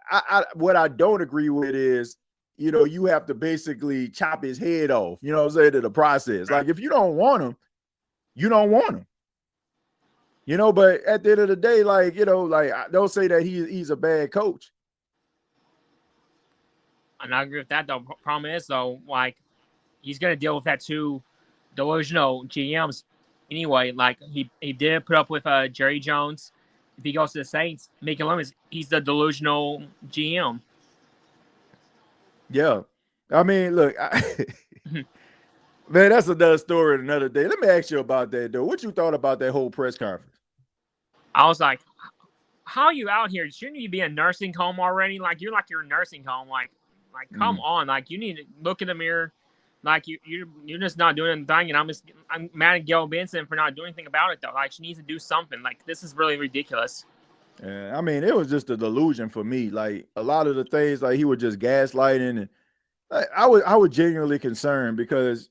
what I don't agree with is, you have to basically chop his head off, what I'm saying, to the process. Like, if you don't want him, you don't want him. But at the end of the day, like, don't say that he's a bad coach. And I agree with that, though. Problem is, though, like, he's going to deal with that too, delusional GMs anyway. Like, he did put up with Jerry Jones. If he goes to the Saints, Mickey Loomis, he's the delusional GM. Yeah. I mean, look, man, that's another story another day. Let me ask you about that, though. What you thought about that whole press conference? I was like, how are you out here? Shouldn't you be in a nursing home already? Like, you're like you're in a nursing home. Like come on. Like, you need to look in the mirror. Like, you're just not doing anything. And I'm mad at Gail Benson for not doing anything about it, though. Like, she needs to do something. Like, this is really ridiculous. Yeah, I mean, it was just a delusion for me. Like, a lot of the things, like, he was just gaslighting. And I was genuinely concerned because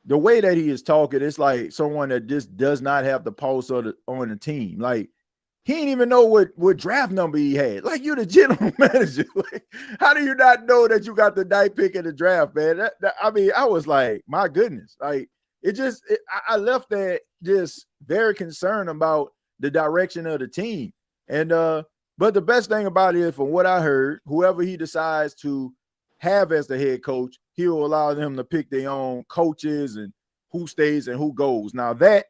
the way that he is talking, it's like someone that just does not have the pulse on the team. Like, he didn't even know what draft number he had. Like, you're the general manager. Like, how do you not know that you got the ninth pick in the draft, man? I mean, I was like, my goodness. Like, I left that just very concerned about the direction of the team. And but the best thing about it is, from what I heard, whoever he decides to have as the head coach, he'll allow them to pick their own coaches and who stays and who goes. Now that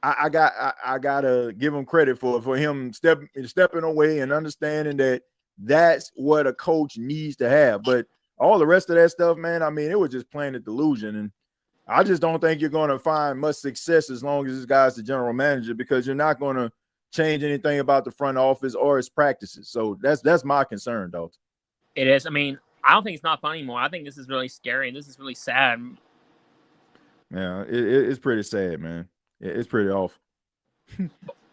I gotta give him credit for him stepping away and understanding that that's what a coach needs to have. But all the rest of that stuff, man, I mean, it was just plain a delusion. And I just don't think you're going to find much success as long as this guy's the general manager, because you're not going to change anything about the front office or his practices. So that's my concern, Dalton. It is. I mean, I don't think it's not fun anymore. I think this is really scary and this is really sad. Yeah, it's pretty sad, man. It's pretty awful.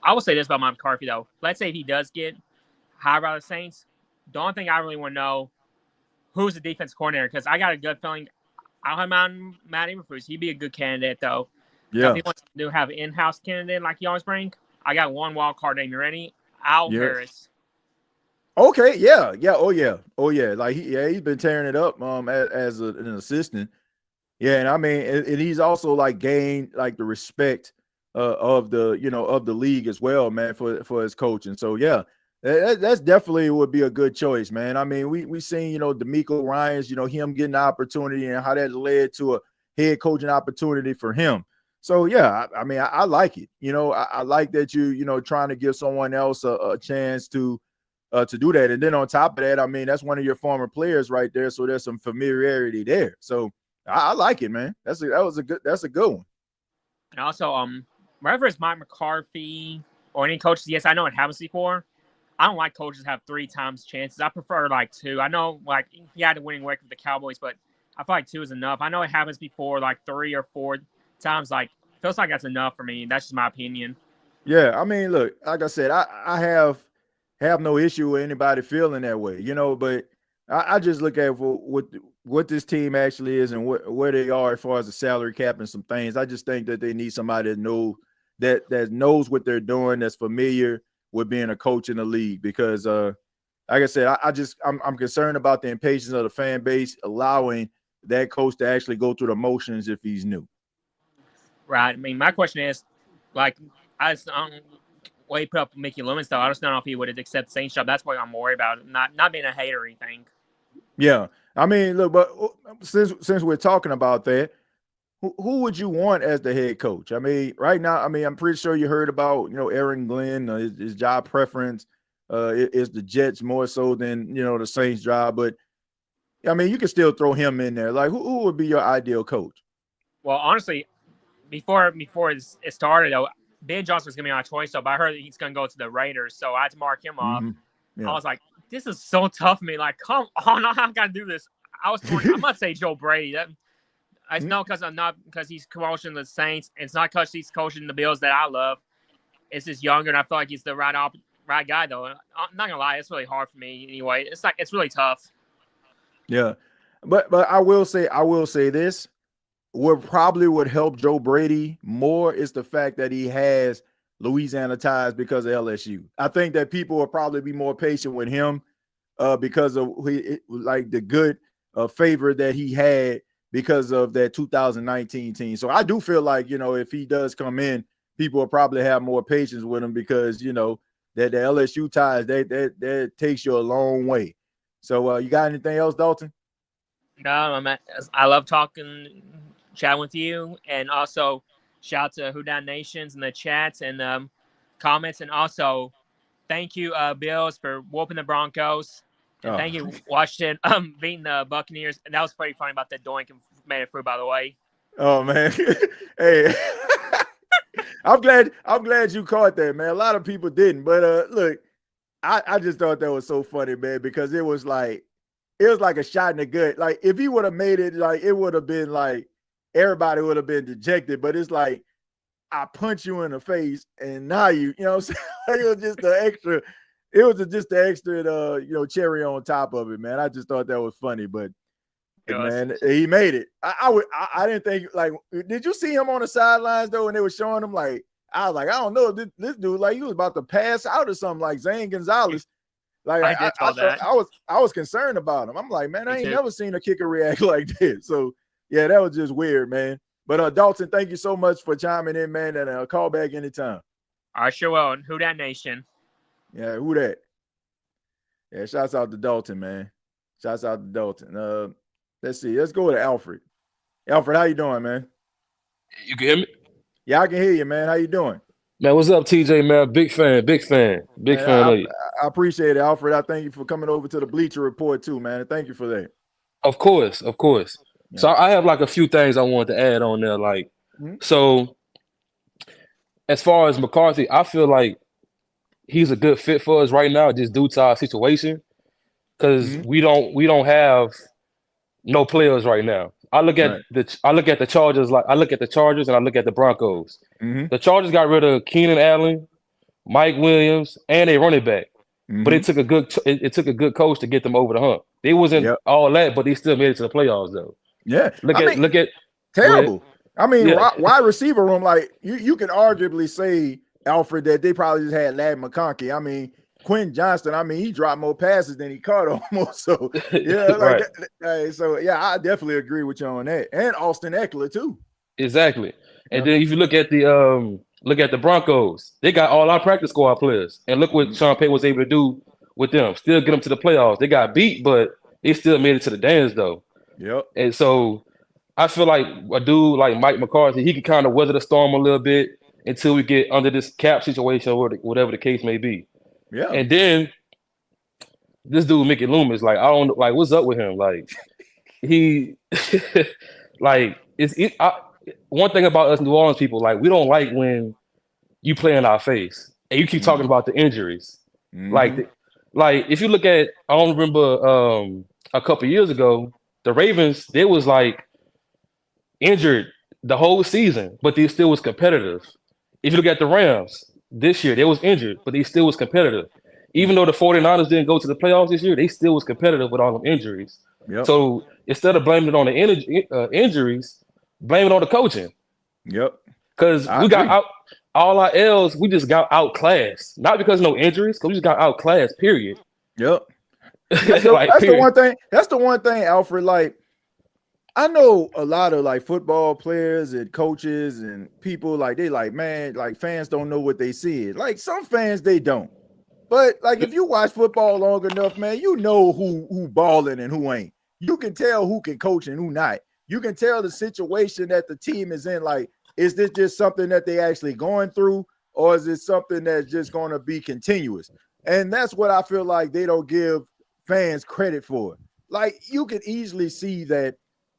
I will say this about Mike McCarthy, though. Let's say if he does get hired by the Saints, the only thing I really want to know, who's the defense coordinator? Because I got a good feeling I don't have Matt Eberflus. He'd be a good candidate, though. Yeah. If he wants to have an in-house candidate like he always bring, I got one wild card name. You ready? Al Harris. Okay, yeah. Oh yeah. Like he's been tearing it up as an assistant. Yeah, and I mean, and he's also like gained like the respect of the of the league as well, man, for his coaching. So yeah, that's definitely would be a good choice, man. I mean, we seen DeMeco Ryans, him getting the opportunity and how that led to a head coaching opportunity for him. So yeah, I mean, I like it. I like that you trying to give someone else a chance to do that. And then on top of that, I mean, that's one of your former players right there, so there's some familiarity there. So I like it, man. That's a good one. And also, wherever it's Mike McCarthy or any coaches, yes, I know it happens before. I don't like coaches have 3 times chances. I prefer like 2. I know like he had a winning record with the Cowboys, but I feel like 2 is enough. I know it happens before like 3 or 4 times. Like feels like that's enough for me. That's just my opinion. Yeah, I mean, look, like I said, I have no issue with anybody feeling that way, but I just look at what this team actually is and where they are as far as the salary cap and some things. I just think that they need somebody that knows what they're doing, that's familiar with being a coach in the league. Because, like I said, I'm concerned about the impatience of the fan base allowing that coach to actually go through the motions if he's new? Right. I mean, my question is, like, I just well, he put up Mickey Loomis though. I just don't know if he would accept the Saints job. That's what I'm worried about. Not being a hater or anything. Yeah, I mean, look, but since we're talking about that, who would you want as the head coach? I mean, right now, I mean, I'm pretty sure you heard about Aaron Glenn, his job preference is the Jets more so than the Saints job, but I mean, you can still throw him in there. Like, who would be your ideal coach? Well, honestly, before it started, though, Ben Johnson was going to be my choice, but I heard that he's going to go to the Raiders, so I had to mark him off. Yeah. I was like, this is so tough for me. Like, come on, I got to do this. I'm going to say Joe Brady. I know because he's coaching the Saints. It's not because he's coaching the Bills that I love. It's just younger, and I feel like he's the right guy, though. I'm not going to lie. It's really hard for me anyway. It's really tough. Yeah. But I will say this. What probably would help Joe Brady more is the fact that he has Louisiana ties because of LSU. I think that people will probably be more patient with him because of the good favor that he had because of that 2019 team. So I do feel like, if he does come in, people will probably have more patience with him because, that the LSU ties, that takes you a long way. So you got anything else, Dalton? No, I love chatting with you, and also shout out to Who Dat Nations in the chats and comments, and also thank you, Bills, for whooping the Broncos, and thank you, Washington, beating the Buccaneers, and that was pretty funny about that doink and made it through, by the way. Oh man, hey, I'm glad you caught that, man. A lot of people didn't, but look, I just thought that was so funny, man, because it was like a shot in the gut. Like if he would have made it, like it would have been like everybody would have been dejected, but it's like I punch you in the face and now you know what I'm saying? Like, it was just the extra cherry on top of it, man. I just thought that was funny, but man, he made it. I didn't think, like, did you see him on the sidelines though when they were showing him? Like, I was like, I don't know, this dude, like, he was about to pass out or something, like Zane Gonzalez. Like I was concerned about him. I'm like, man, I ain't never seen a kicker react like this. So yeah, that was just weird, man. But Dalton, thank you so much for chiming in, man, and call back anytime. I sure will. And Who Dat Nation? Yeah, who that? Yeah, shouts out to Dalton, man. Shouts out to Dalton. Let's see. Let's go to Alfred. Alfred, how you doing, man? You can hear me? Yeah, I can hear you, man. How you doing? Man, what's up, TJ, man? Big fan of you. I appreciate it, Alfred. I thank you for coming over to the Bleacher Report too, man. And thank you for that. Of course. Yeah. So I have like a few things I wanted to add on there. Like, so as far as McCarthy, I feel like he's a good fit for us right now, just due to our situation, because we don't have no players right now. I look at the Chargers, like I look at the Chargers and I look at the Broncos. The Chargers got rid of Keenan Allen, Mike Williams, and a running back. But it took a good coach to get them over the hump. They wasn't all that, but they still made it to the playoffs though. Yeah. Look at terrible. I mean, wide receiver room, like you can arguably say, Alfred, that they probably just had Ladd McConkey. I mean, Quentin Johnston, I mean, he dropped more passes than he caught almost. So yeah, like so yeah, I definitely agree with you on that. And Austin Eckler too. Exactly. And then if you look at the Broncos, they got all our practice squad players. And look what Sean Payton was able to do with them. Still get them to the playoffs. They got beat, but they still made it to the dance though. Yep. And so I feel like a dude like Mike McCarthy, he can kind of weather the storm a little bit until we get under this cap situation or whatever the case may be. Yeah. And then this dude Mickey Loomis, like, I don't like what's up with him. Like he like one thing about us New Orleans people, like we don't like when you play in our face and you keep talking about the injuries. Like if you look at, I don't remember a couple years ago, the Ravens, they was like injured the whole season, but they still was competitive. If you look at the Rams this year, they was injured, but they still was competitive. Even though the 49ers didn't go to the playoffs this year, they still was competitive with all them injuries. Yep. So instead of blaming it on the injuries, blame it on the coaching. Yep. Because we got out all our L's, we just got outclassed. Not because no injuries, because we just got outclassed, period. Yep. That's the one thing, Alfred. Like, I know a lot of like football players and coaches and people like they like, man, like fans don't know what they see. Like some fans they don't. But like if you watch football long enough, man, you know who balling and who ain't. You can tell who can coach and who not. You can tell the situation that the team is in. Like, is this just something that they actually going through, or is it something that's just going to be continuous? And that's what I feel like they don't give fans credit for. Like you can easily see that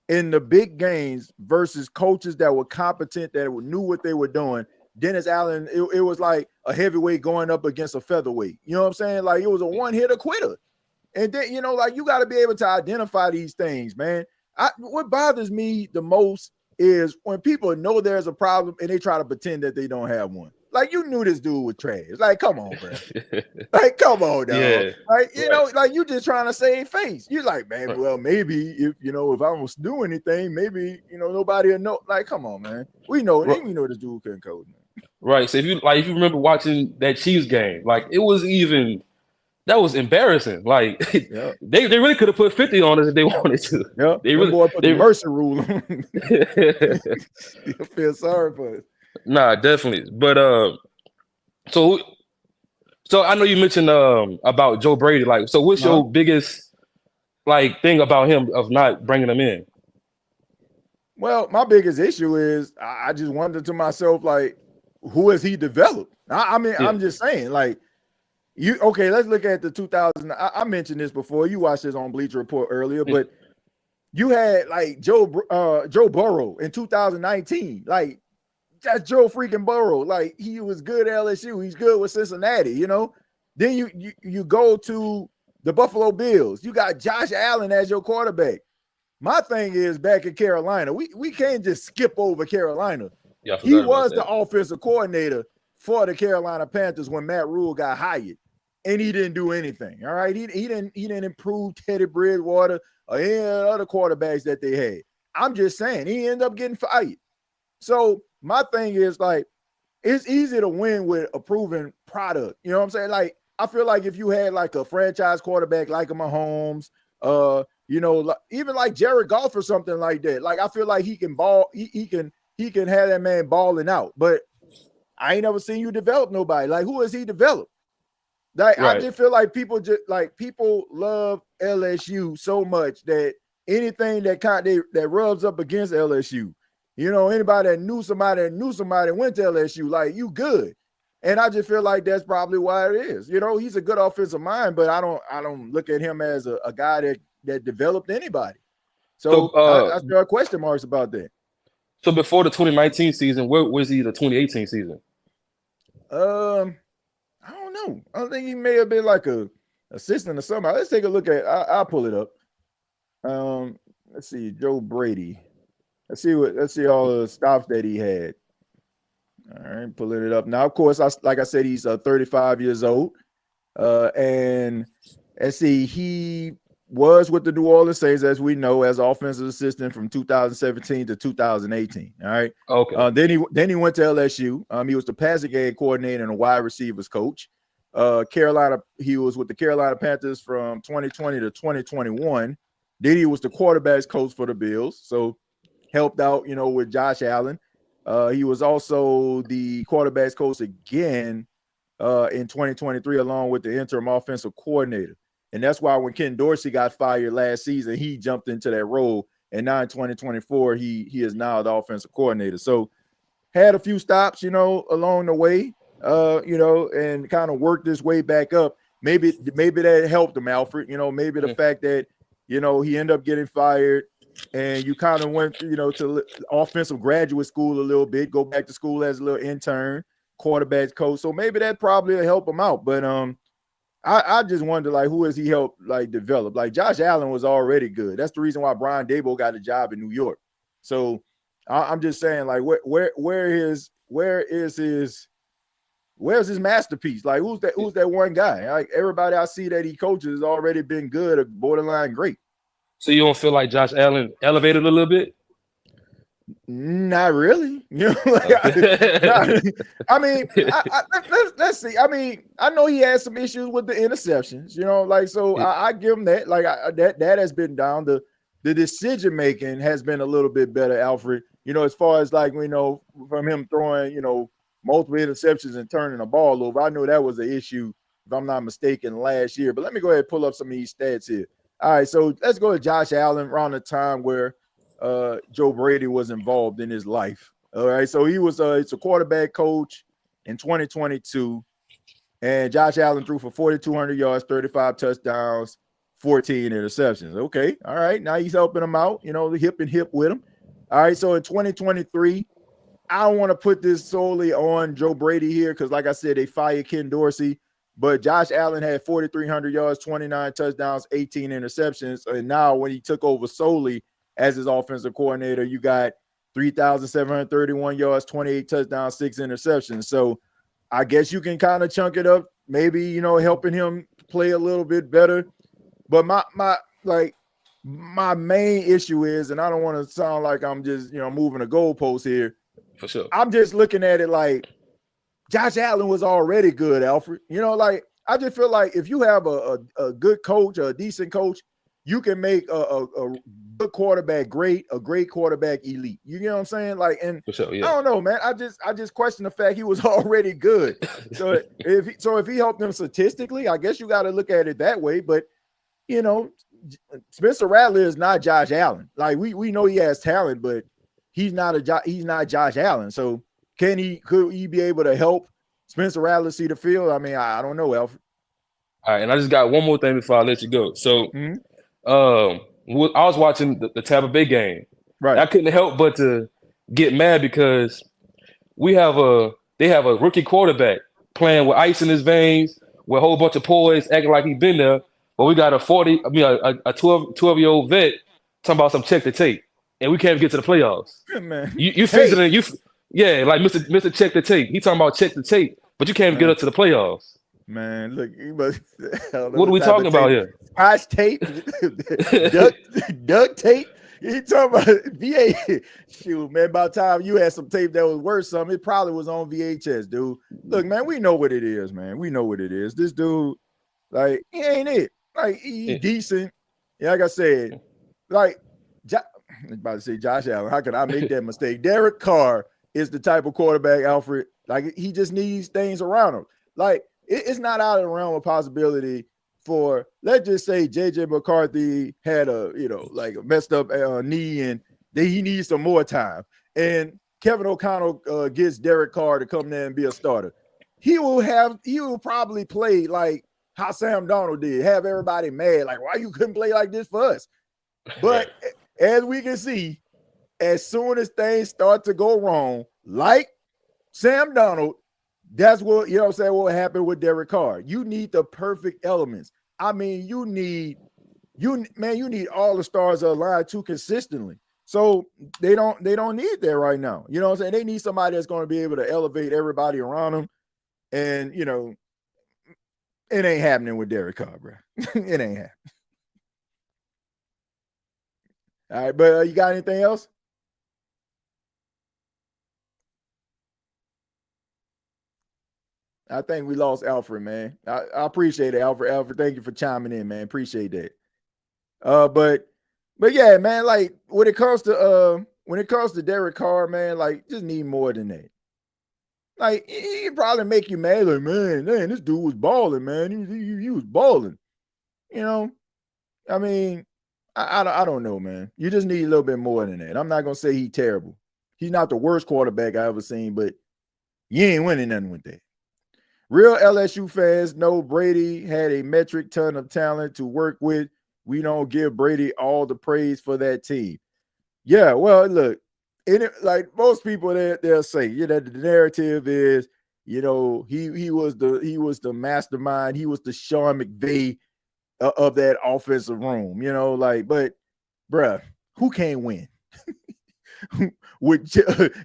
in the big games versus coaches that were competent, that knew what they were doing. Dennis Allen, it was like a heavyweight going up against a featherweight. You know what I'm saying? Like it was a one-hitter quitter. And then, you know, like you got to be able to identify these things, man. What bothers me the most is when people know there's a problem and they try to pretend that they don't have one. Like you knew this dude was trash. Like, come on, bro. Like, come on, dog. Yeah, like, you know, like you just trying to save face. You're like, man, well, maybe if I don't do anything, maybe nobody will know. Like, come on, man. We know this dude couldn't coach, man. Right. So if you remember watching that Chiefs game, like it was that was embarrassing. Like they really could have put 50 on us if they wanted to. Yeah, they really put the mercy rule on. I feel sorry for it. Nah, definitely. But so I know you mentioned about Joe Brady. Like, so what's your biggest like thing about him of not bringing him in? Well, my biggest issue is I just wondered to myself, like, who has he developed? I mean, I'm just saying, like, let's look at the 2000. I mentioned this before. You watched this on Bleacher Report earlier, but you had like Joe Burrow in 2019. Like, that's Joe freaking Burrow. Like, he was good at LSU. He's good with Cincinnati, Then you go to the Buffalo Bills. You got Josh Allen as your quarterback. My thing is back in Carolina, we can't just skip over Carolina. Yeah, he was the offensive coordinator for the Carolina Panthers when Matt Rule got hired, and he didn't do anything. All right, he didn't improve Teddy Bridgewater or any other quarterbacks that they had. I'm just saying he ended up getting fired. So my thing is, like, it's easy to win with a proven product. You know what I'm saying? Like, I feel like if you had like a franchise quarterback like a Mahomes, even like Jared Goff or something like that. Like, I feel like he can ball. He can have that man balling out. But I ain't never seen you develop nobody. Like, who has he developed? Like, right. I just feel like people love LSU so much that anything that rubs up against LSU, anybody that knew somebody went to LSU, like, you good. And I just feel like that's probably why it is. He's a good offensive mind, but I don't look at him as a guy that developed anybody. So I still have question marks about that. So before the 2019 season, where was he the 2018 season? I don't know. I think he may have been like a assistant or something. Let's take a look at. I'll pull it up. Let's see, Joe Brady. Let's see all the stops that he had. All right, pulling it up now. Of course, like I said, he's 35 years old. And let's see, he was with the New Orleans Saints, as we know, as offensive assistant from 2017 to 2018. All right. Okay. Then he went to LSU. He was the passing game coordinator and a wide receivers coach. Carolina. He was with the Carolina Panthers from 2020 to 2021. Then he was the quarterbacks coach for the Bills. So helped out, with Josh Allen. He was also the quarterbacks coach again in 2023, along with the interim offensive coordinator. And that's why when Ken Dorsey got fired last season, he jumped into that role. And now in 2024, he is now the offensive coordinator. So had a few stops, along the way, and kind of worked his way back up. Maybe that helped him, Alfred. Maybe the fact that, he ended up getting fired and you kind of went, to offensive graduate school a little bit, go back to school as a little intern, quarterbacks coach. So maybe that probably will help him out. But I just wonder, like, who has he helped, like, develop? Like, Josh Allen was already good. That's the reason why Brian Daboll got a job in New York. So I'm just saying, like, where's his masterpiece? Like, who's that one guy? Like, everybody I see that he coaches has already been good or borderline great. So you don't feel like Josh Allen elevated a little bit? Not really. I mean, let's see. I mean, I know he had some issues with the interceptions, so I give him that. Like, that has been down. The the decision making has been a little bit better, Alfred. As far as like from him throwing multiple interceptions and turning the ball over. I know that was an issue, if I'm not mistaken, last year. But let me go ahead and pull up some of these stats here. All right, so let's go to Josh Allen around the time where Joe Brady was involved in his life. All right, so he was it's a quarterback coach in 2022, and Josh Allen threw for 4,200 yards, 35 touchdowns, 14 interceptions. Okay, all right, now he's helping him out, the hip and hip with him. All right, so in 2023, I don't want to put this solely on Joe Brady here because, like I said, they fired Ken Dorsey. But Josh Allen had 4,300 yards, 29 touchdowns, 18 interceptions. And now when he took over solely as his offensive coordinator, you got 3,731 yards, 28 touchdowns, 6 interceptions. So I guess you can kind of chunk it up, maybe, helping him play a little bit better. But my main issue is, and I don't want to sound like I'm just, moving a goalpost here. For sure. I'm just looking at it like Josh Allen was already good, Alfred. I just feel like if you have a good coach, a decent coach, you can make a good quarterback great, a great quarterback elite. You know what I'm saying? Like, and for sure, yeah. I don't know, man. I just question the fact he was already good. So if he helped them statistically, I guess you got to look at it that way. But Spencer Rattler is not Josh Allen. Like we know he has talent, but he's not Josh Allen. So could he be able to help Spencer Rattler see the field? I mean, I don't know, Alfred. All right, and I just got one more thing before I let you go. So, I was watching the Tampa Bay game. Right. I couldn't help but to get mad because they have a rookie quarterback playing with ice in his veins, with a whole bunch of poise, acting like he's been there. But we got a 12-year-old vet talking about some check the tape, and we can't even get to the playoffs. Man. You fixing it? Yeah, like Mr. Check the tape. He talking about check the tape, but you can't even get up to the playoffs. Man, look, what are we talking about here? Ice tape, duct tape. You talking about VA? Shoot, man, by the time you had some tape that was worth something, it probably was on VHS, dude. Look, man, we know what it is, man. We know what it is. This dude, like, he ain't it. Like, he decent. Yeah, like I said, like, I'm about to say Josh Allen. How could I make that mistake? Derek Carr is the type of quarterback, Alfred. Like, he just needs things around him. Like, it's not out of the realm of possibility for, let's just say JJ McCarthy had a messed up knee and he needs some more time. And Kevin O'Connell gets Derek Carr to come there and be a starter. He will probably play like how Sam Darnold did, have everybody mad, like, why you couldn't play like this for us? But as we can see, as soon as things start to go wrong, like Sam Darnold, that's what, what happened with Derek Carr. You need the perfect elements. I mean, you need all the stars aligned too consistently. So they don't need that right now. You know what I'm saying? They need somebody that's going to be able to elevate everybody around them. And, it ain't happening with Derek Carr, bro. It ain't happening. All right, but you got anything else? I think we lost Alfred, man. I appreciate it, Alfred. Alfred, thank you for chiming in, man. Appreciate that. But yeah, man. Like when it comes to Derek Carr, man, like just need more than that. Like he can probably make you mad, like man, this dude was balling, man. He was balling. I mean, I don't know, man. You just need a little bit more than that. I'm not gonna say he's terrible. He's not the worst quarterback I ever seen, but you ain't winning nothing with that. Real LSU fans know Brady had a metric ton of talent to work with. We don't give Brady all the praise for that team. Yeah, well, look, like most people, they'll say, the narrative is, he was the mastermind. He was the Sean McVay of that offensive room. But bruh, who can't win with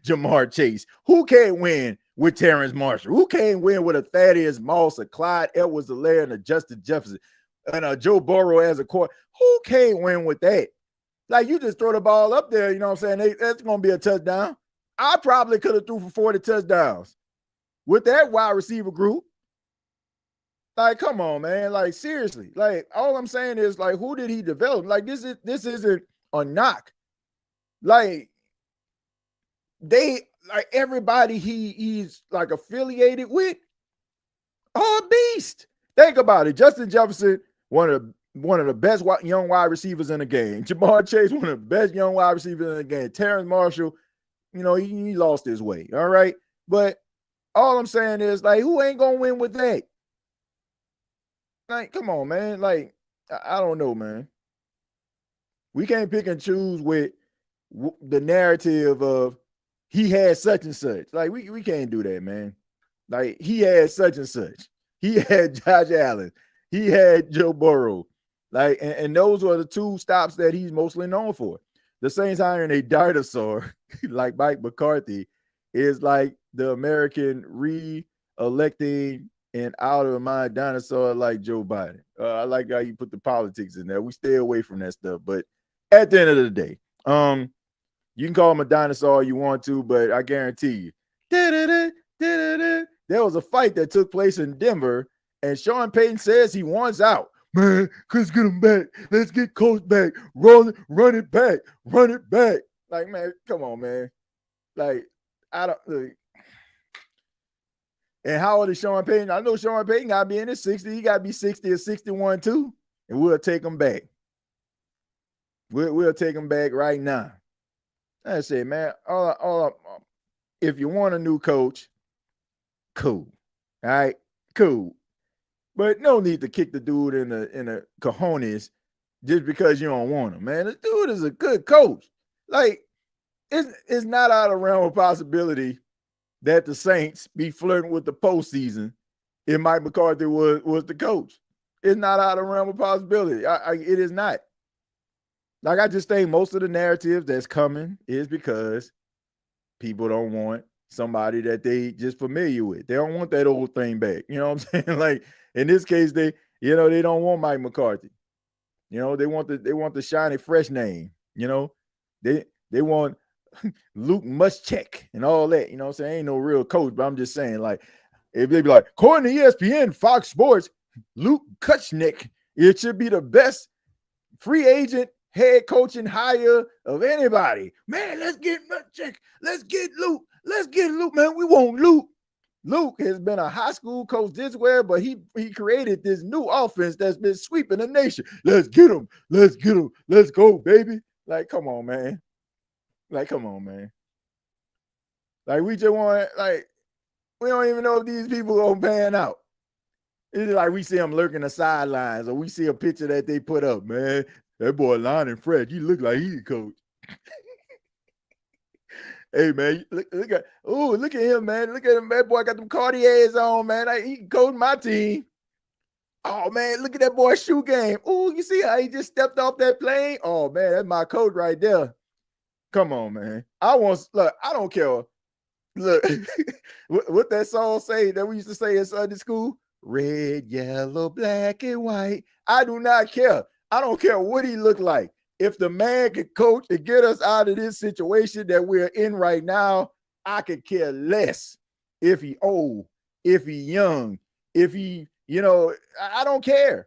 Jamar Chase? Who can't win with Terrence Marshall? Who can't win with a Thaddeus Moss, a Clyde Edwards-Helaire, and a Justin Jefferson, and a Joe Burrow as a quarterback? Who can't win with that? Like, you just throw the ball up there, you know what I'm saying? That's going to be a touchdown. I probably could have threw for 40 touchdowns with that wide receiver group. Like, come on, man. Like, seriously. Like, all I'm saying is, like, who did he develop? Like, this isn't a knock. Like everybody he's like affiliated with, all beast. Think about it. Justin Jefferson, one of the best young wide receivers in the game. Jamar Chase, one of the best young wide receivers in the game. Terrence Marshall, he lost his way. All right. But all I'm saying is, like, who ain't going to win with that? Like, come on, man. Like, I don't know, man. We can't pick and choose with the narrative of he had such and such. Like, we can't do that, man. Like, he had such and such. He had Josh Allen. He had Joe Burrow. Like, and those were the two stops that he's mostly known for. The Saints hiring a dinosaur like Mike McCarthy is like the American re-electing an out-of-mind dinosaur like Joe Biden. I like how you put the politics in there. We stay away from that stuff. But at the end of the day, you can call him a dinosaur all you want to, but I guarantee you, there was a fight that took place in Denver, and Sean Payton says he wants out. Man, let's get him back. Let's get Coach back. Run it back. Run it back. Like, man, come on, man. Like, I don't. And how old is Sean Payton? I know Sean Payton got to be in his 60s. He got to be 60 or 61 too, and we'll take him back. We'll take him back right now. That's it, man. If you want a new coach, cool. All right, cool. But no need to kick the dude in the cojones just because you don't want him, man. This dude is a good coach. Like, it's not out of realm of possibility that the Saints be flirting with the postseason if Mike McCarthy was the coach. It's not out of realm of possibility. It is not. Like, I just think most of the narrative that's coming is because people don't want somebody that they just familiar with. They don't want that old thing back. You know what I'm saying? Like, in this case, they don't want Mike McCarthy. They want the shiny, fresh name. They want Luke Muschamp and all that. You know what I'm saying? Ain't no real coach, but I'm just saying, like, if they be like, according to ESPN, Fox Sports, Luke Muschamp, it should be the best free agent head coaching hire of anybody. Man, let's get Muschamp. Let's get Luke. Let's get Luke, man. We want Luke. Luke has been a high school coach this way, but he created this new offense that's been sweeping the nation. Let's get him. Let's get him. Let's go, baby. Like, come on, man. Like, come on, man. Like, we just want, like, we don't even know if these people gonna pan out. It's like we see them lurking the sidelines, or we see a picture that they put up, man. That boy Lon and Fred, he look like he's a coach. Hey, man, look at him, man. Look at him. That boy got them Cartiers on, man. He can coach my team. Oh, man, look at that boy's shoe game. Oh, you see how he just stepped off that plane? Oh, man, that's my coach right there. Come on, man. I don't care. Look, what that song say that we used to say in Sunday school? Red, yellow, black, and white. I do not care. I don't care what he looked like. If the man can coach and get us out of this situation that we're in right now, I could care less if he old, if he young, if he, I don't care.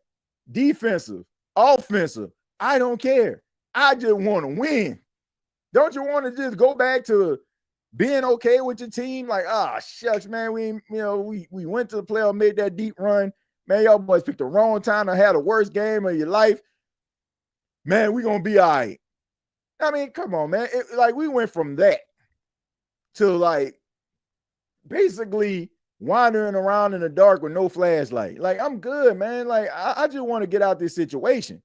Defensive, offensive, I don't care. I just want to win. Don't you want to just go back to being okay with your team? Like, shucks, man, we went to the playoff, made that deep run. Man, y'all boys picked the wrong time to have the worst game of your life. Man, we're going to be all right. I mean, come on, man. We went from that to, like, basically wandering around in the dark with no flashlight. Like, I'm good, man. Like, I just want to get out this situation.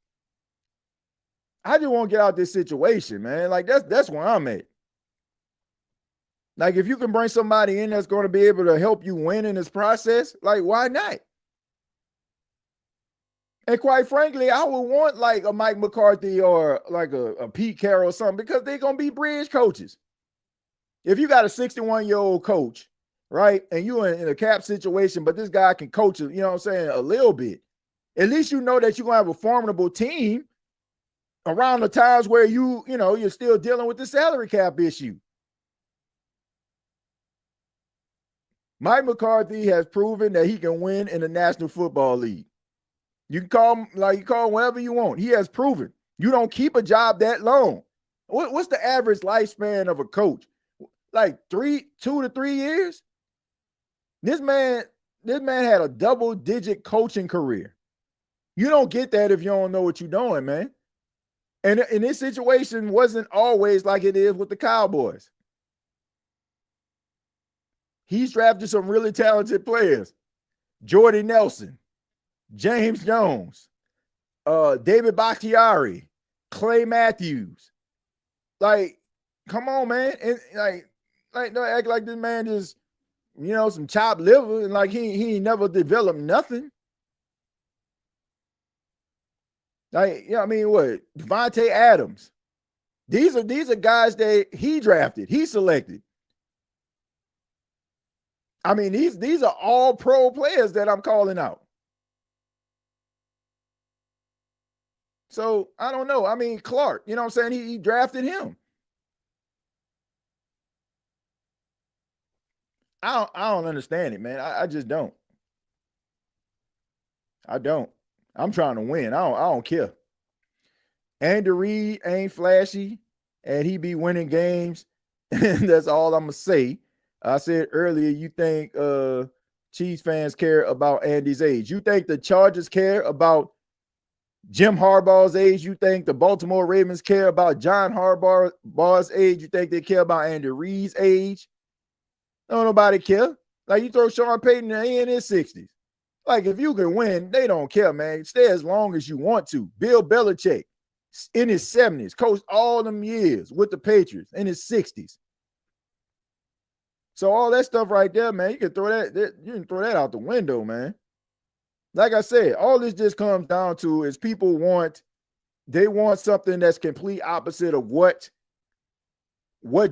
I just want to get out this situation, man. Like, that's where I'm at. Like, if you can bring somebody in that's going to be able to help you win in this process, like, why not? And quite frankly, I would want like a Mike McCarthy or like a Pete Carroll or something, because they're going to be bridge coaches. If you got a 61-year-old coach, right, and you're in a cap situation, but this guy can coach, you know what I'm saying, a little bit, at least you know that you're going to have a formidable team around the times where you're still dealing with the salary cap issue. Mike McCarthy has proven that he can win in the National Football League. You can call him whatever you want. He has proven You don't keep a job that long. What's the average lifespan of a coach? Like 2 to 3 years? This man had a double-digit coaching career. You don't get that if you don't know what you're doing, man. And in this situation wasn't always like it is with the Cowboys. He's drafted some really talented players. Jordy Nelson, James Jones, David Bakhtiari, Clay Matthews. Like, come on, man. And like don't act like this man is, some chopped liver and like he ain't never developed nothing. Like, what? Devontae Adams. These are guys that he drafted, he selected. These are all pro players that I'm calling out. So I don't know. Clark, you know what I'm saying? He drafted him. I don't understand it, man. I just don't. I don't. I'm trying to win. I don't care. Andy Reid ain't flashy, and he be winning games. And that's all I'm gonna say. I said earlier, you think Chiefs fans care about Andy's age? You think the Chargers care about Jim Harbaugh's age? You think the Baltimore Ravens care about John Harbaugh's age? You think they care about Andy Reid's age? Don't nobody care. Like, you throw Sean Payton in his 60s. Like, if you can win, they don't care, man. Stay as long as you want to. Bill Belichick in his 70s, coached all them years with the Patriots in his 60s. So all that stuff right there, man, you can throw that out the window, man. Like I said, all this just comes down to is people want something that's complete opposite of what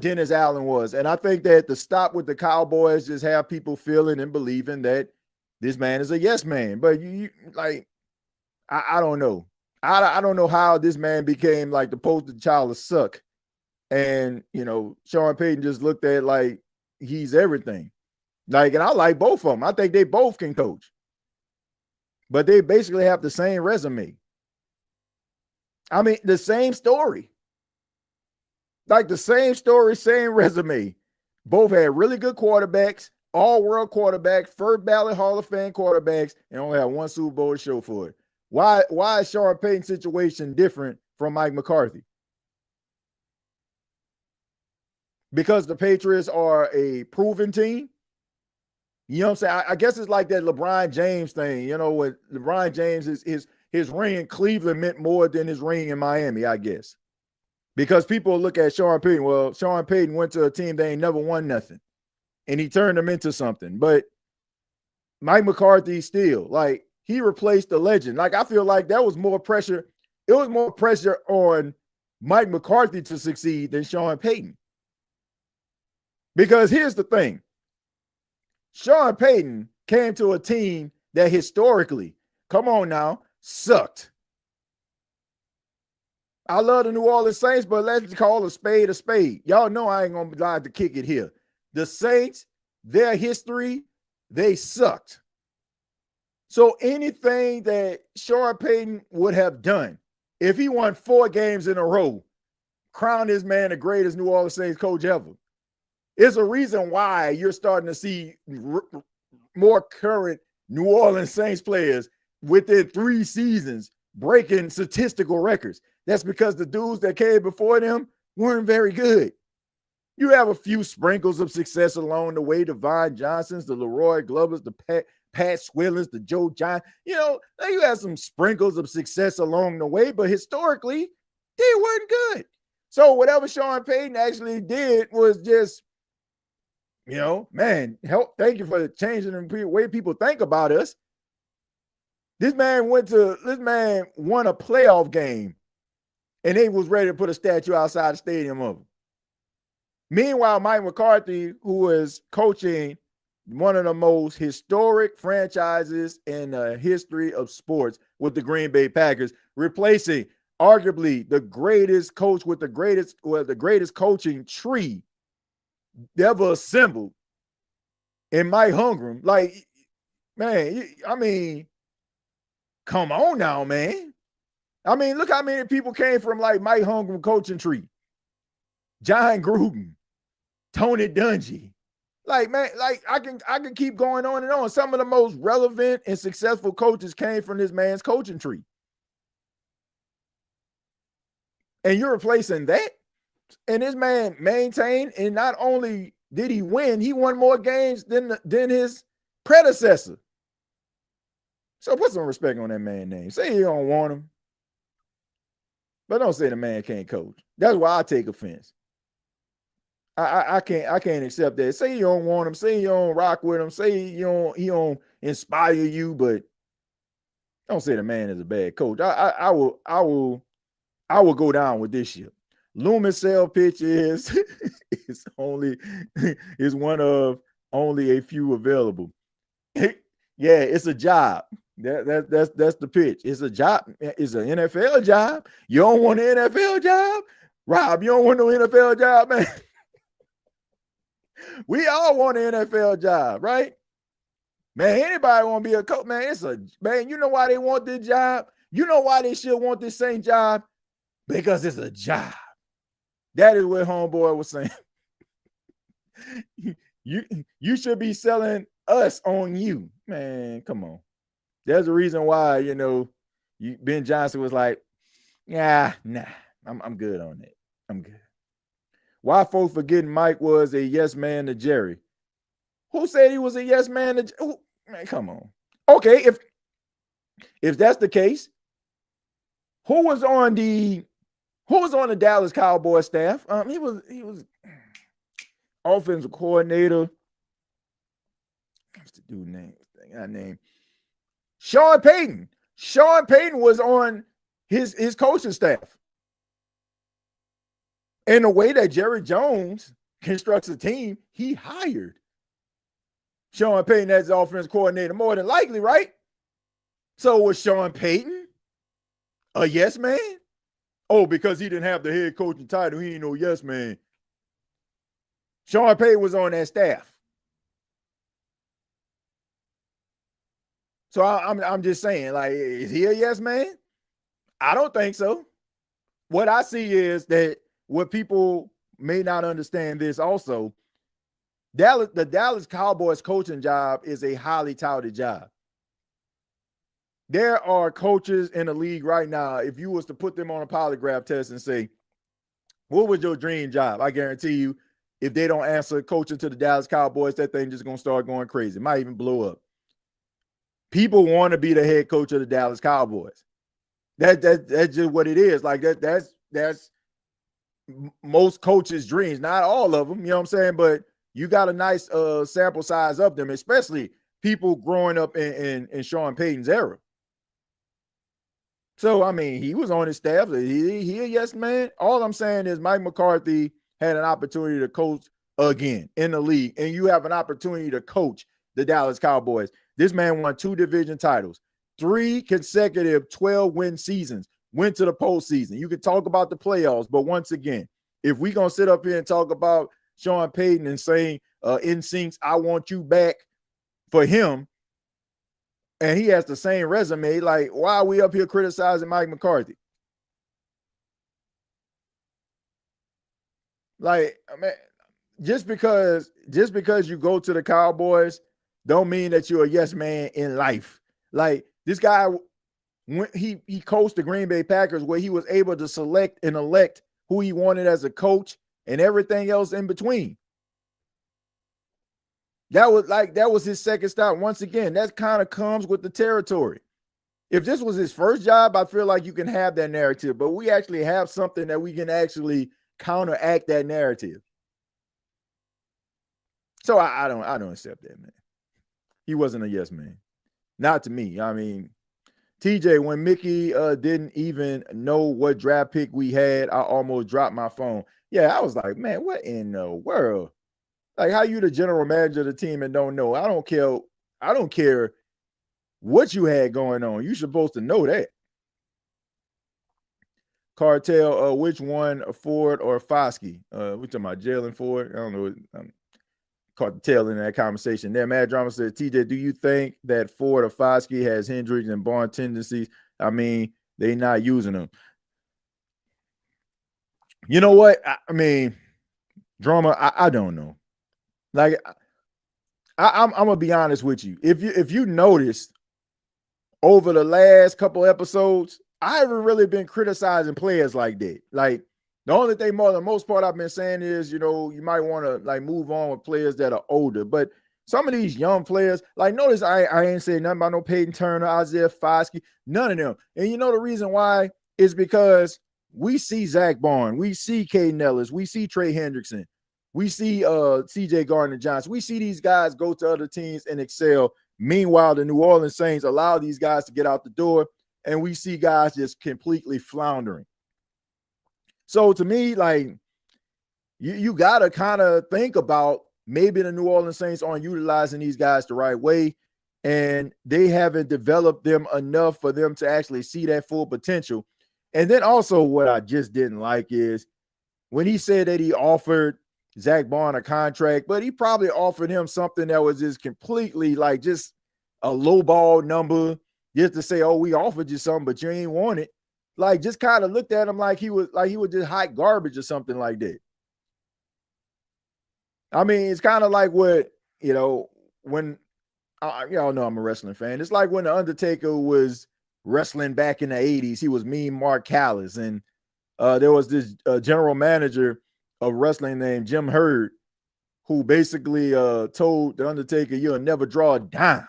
Dennis Allen was. And I think that the stop with the Cowboys just have people feeling and believing that this man is a yes man. But I don't know. I don't know how this man became like the poster child of suck. And, Sean Payton just looked at like he's everything. Like, and I like both of them. I think they both can coach. But they basically have the same resume. The same story. Like the same story, same resume. Both had really good quarterbacks, all-world quarterbacks, first ballot Hall of Fame quarterbacks, and only had one Super Bowl to show for it. Why is Sean Payton's situation different from Mike McCarthy? Because the Patriots are a proven team? You know what I'm saying? I guess it's like that LeBron James thing. With LeBron James, his ring in Cleveland meant more than his ring in Miami, I guess. Because people look at Sean Payton. Well, Sean Payton went to a team that ain't never won nothing. And he turned them into something. But Mike McCarthy still, like, he replaced the legend. Like, I feel like that was more pressure. It was more pressure on Mike McCarthy to succeed than Sean Payton. Because here's the thing. Sean Payton came to a team that historically, come on now, sucked. I love the New Orleans Saints, but let's call a spade a spade. Y'all know I ain't going to be allowed to kick it here. The Saints, their history, they sucked. So anything that Sean Payton would have done, if he won 4 games in a row, crown this man the greatest New Orleans Saints coach ever. It's a reason why you're starting to see more current New Orleans Saints players within 3 seasons breaking statistical records. That's because the dudes that came before them weren't very good. You have a few sprinkles of success along the way. The Von Johnsons, the Leroy Glovers, the Pat Swillens, the Joe John. You have some sprinkles of success along the way, but historically, they weren't good. So whatever Sean Payton actually did was just, thank you for changing the way people think about us. This man won a playoff game, and they was ready to put a statue outside the stadium of him. Meanwhile, Mike McCarthy, who is coaching one of the most historic franchises in the history of sports with the Green Bay Packers, replacing arguably the greatest coach with the greatest coaching tree ever assembled in Mike Holmgren. Like, man, come on now, man. I mean, look how many people came from like Mike Holmgren coaching tree, John Gruden, Tony Dungy. Like, man, like I can keep going on and on. Some of the most relevant and successful coaches came from this man's coaching tree. And you're replacing that? And this man maintained, and not only did he win, he won more games than his predecessor. So put some respect on that man's name. Say you don't want him, but don't say the man can't coach. That's why I take offense. I can't accept that. Say you don't want him. Say you don't rock with him. Say he don't inspire you, but don't say the man is a bad coach. I will go down with this shit. Loomis sell pitch is one of only a few available. Yeah, it's a job. That's the pitch. It's a job. It's an NFL job. You don't want an NFL job, Rob? You don't want no NFL job, man. We all want an NFL job, right? Man, anybody want to be a coach, man? Man, you know why they want this job? You know why they should want this same job? Because it's a job. That is what homeboy was saying. You should be selling us on you. Man, come on. There's a reason why, Ben Johnson was like, nah, I'm good on that. I'm good. Why folks forgetting Mike was a yes man to Jerry? Who said he was a yes man to man, come on. Okay, if that's the case, who was on the Dallas Cowboys staff? He was offensive coordinator. What's the dude's name? Sean Payton. Sean Payton was on his coaching staff. And the way that Jerry Jones constructs a team, he hired Sean Payton as the offensive coordinator more than likely, right? So was Sean Payton a yes man? Oh, because he didn't have the head coaching title, he ain't no yes man. Sean Payton was on that staff. So I'm just saying, like, is he a yes man? I don't think so. What I see is that what people may not understand this also, the Dallas Cowboys coaching job is a highly touted job. There are coaches in the league right now, if you was to put them on a polygraph test and say, what was your dream job? I guarantee you, if they don't answer coaching to the Dallas Cowboys, that thing just going to start going crazy. It might even blow up. People want to be the head coach of the Dallas Cowboys. That's just what it is. Like that's most coaches' dreams. Not all of them, you know what I'm saying? But you got a nice sample size of them, especially people growing up in Sean Payton's era. So, I mean, he was on his staff. He a yes man. All I'm saying is Mike McCarthy had an opportunity to coach again in the league, and you have an opportunity to coach the Dallas Cowboys. This man won 2 division titles, 3 consecutive 12-win seasons, went to the postseason. You can talk about the playoffs, but once again, if we're going to sit up here and talk about Sean Payton and saying, NSYNC's I Want You Back for him, and he has the same resume, like, why are we up here criticizing Mike McCarthy? Like, I mean, just because you go to the Cowboys don't mean that you're a yes man in life. Like, this guy, when he coached the Green Bay Packers, where he was able to select and elect who he wanted as a coach and everything else in between. That was his second stop. Once again, that kind of comes with the territory. If this was his first job, I feel like you can have that narrative, but we actually have something that we can actually counteract that narrative. So I don't accept that, man. He wasn't a yes man. Not to me. I mean, TJ, when Mickey didn't even know what draft pick we had, I almost dropped my phone. Yeah, I was like, man, what in the world? Like, how you the general manager of the team and don't know? I don't care what you had going on. You're supposed to know that. Cartel, which one, Ford or Foskey? We're talking about Jalen Ford. I don't know. Caught the tail in that conversation there. Mad Drama said, TJ, do you think that Ford or Foskey has Hendricks and Barnes tendencies? I mean, They not using him. You know what? I mean, drama. I don't know. Like, I'm gonna be honest with you. If you noticed over the last couple episodes, I haven't really been criticizing players like that. Like, the only thing for the most part I've been saying is, you know, you might want to like move on with players that are older. But some of these young players, like, notice I ain't saying nothing about no Peyton Turner, Isaiah Foskey, none of them. And you know the reason why is because we see Zach Barnes, we see Caden Ellis, we see Trey Hendrickson, we see CJ Gardner-Johnson. We see these guys go to other teams and excel. Meanwhile, the New Orleans Saints allow these guys to get out the door, and we see guys just completely floundering. So to me, like, you got to kind of think about maybe the New Orleans Saints aren't utilizing these guys the right way, and they haven't developed them enough for them to actually see that full potential. And then also what I just didn't like is when he said that he offered Zach Barnes a contract, but he probably offered him something that was just completely like just a lowball number, just to say, oh, we offered you something, but you ain't want it. Like, just kind of looked at him like he was just hot garbage or something like that. I mean, it's kind of like what, you know, when y'all know I'm a wrestling fan. It's like when The Undertaker was wrestling back in the 80s. He was Mean Mark Callis, and there was this general manager of wrestling named Jim Herd, who basically told The Undertaker, you'll never draw a dime.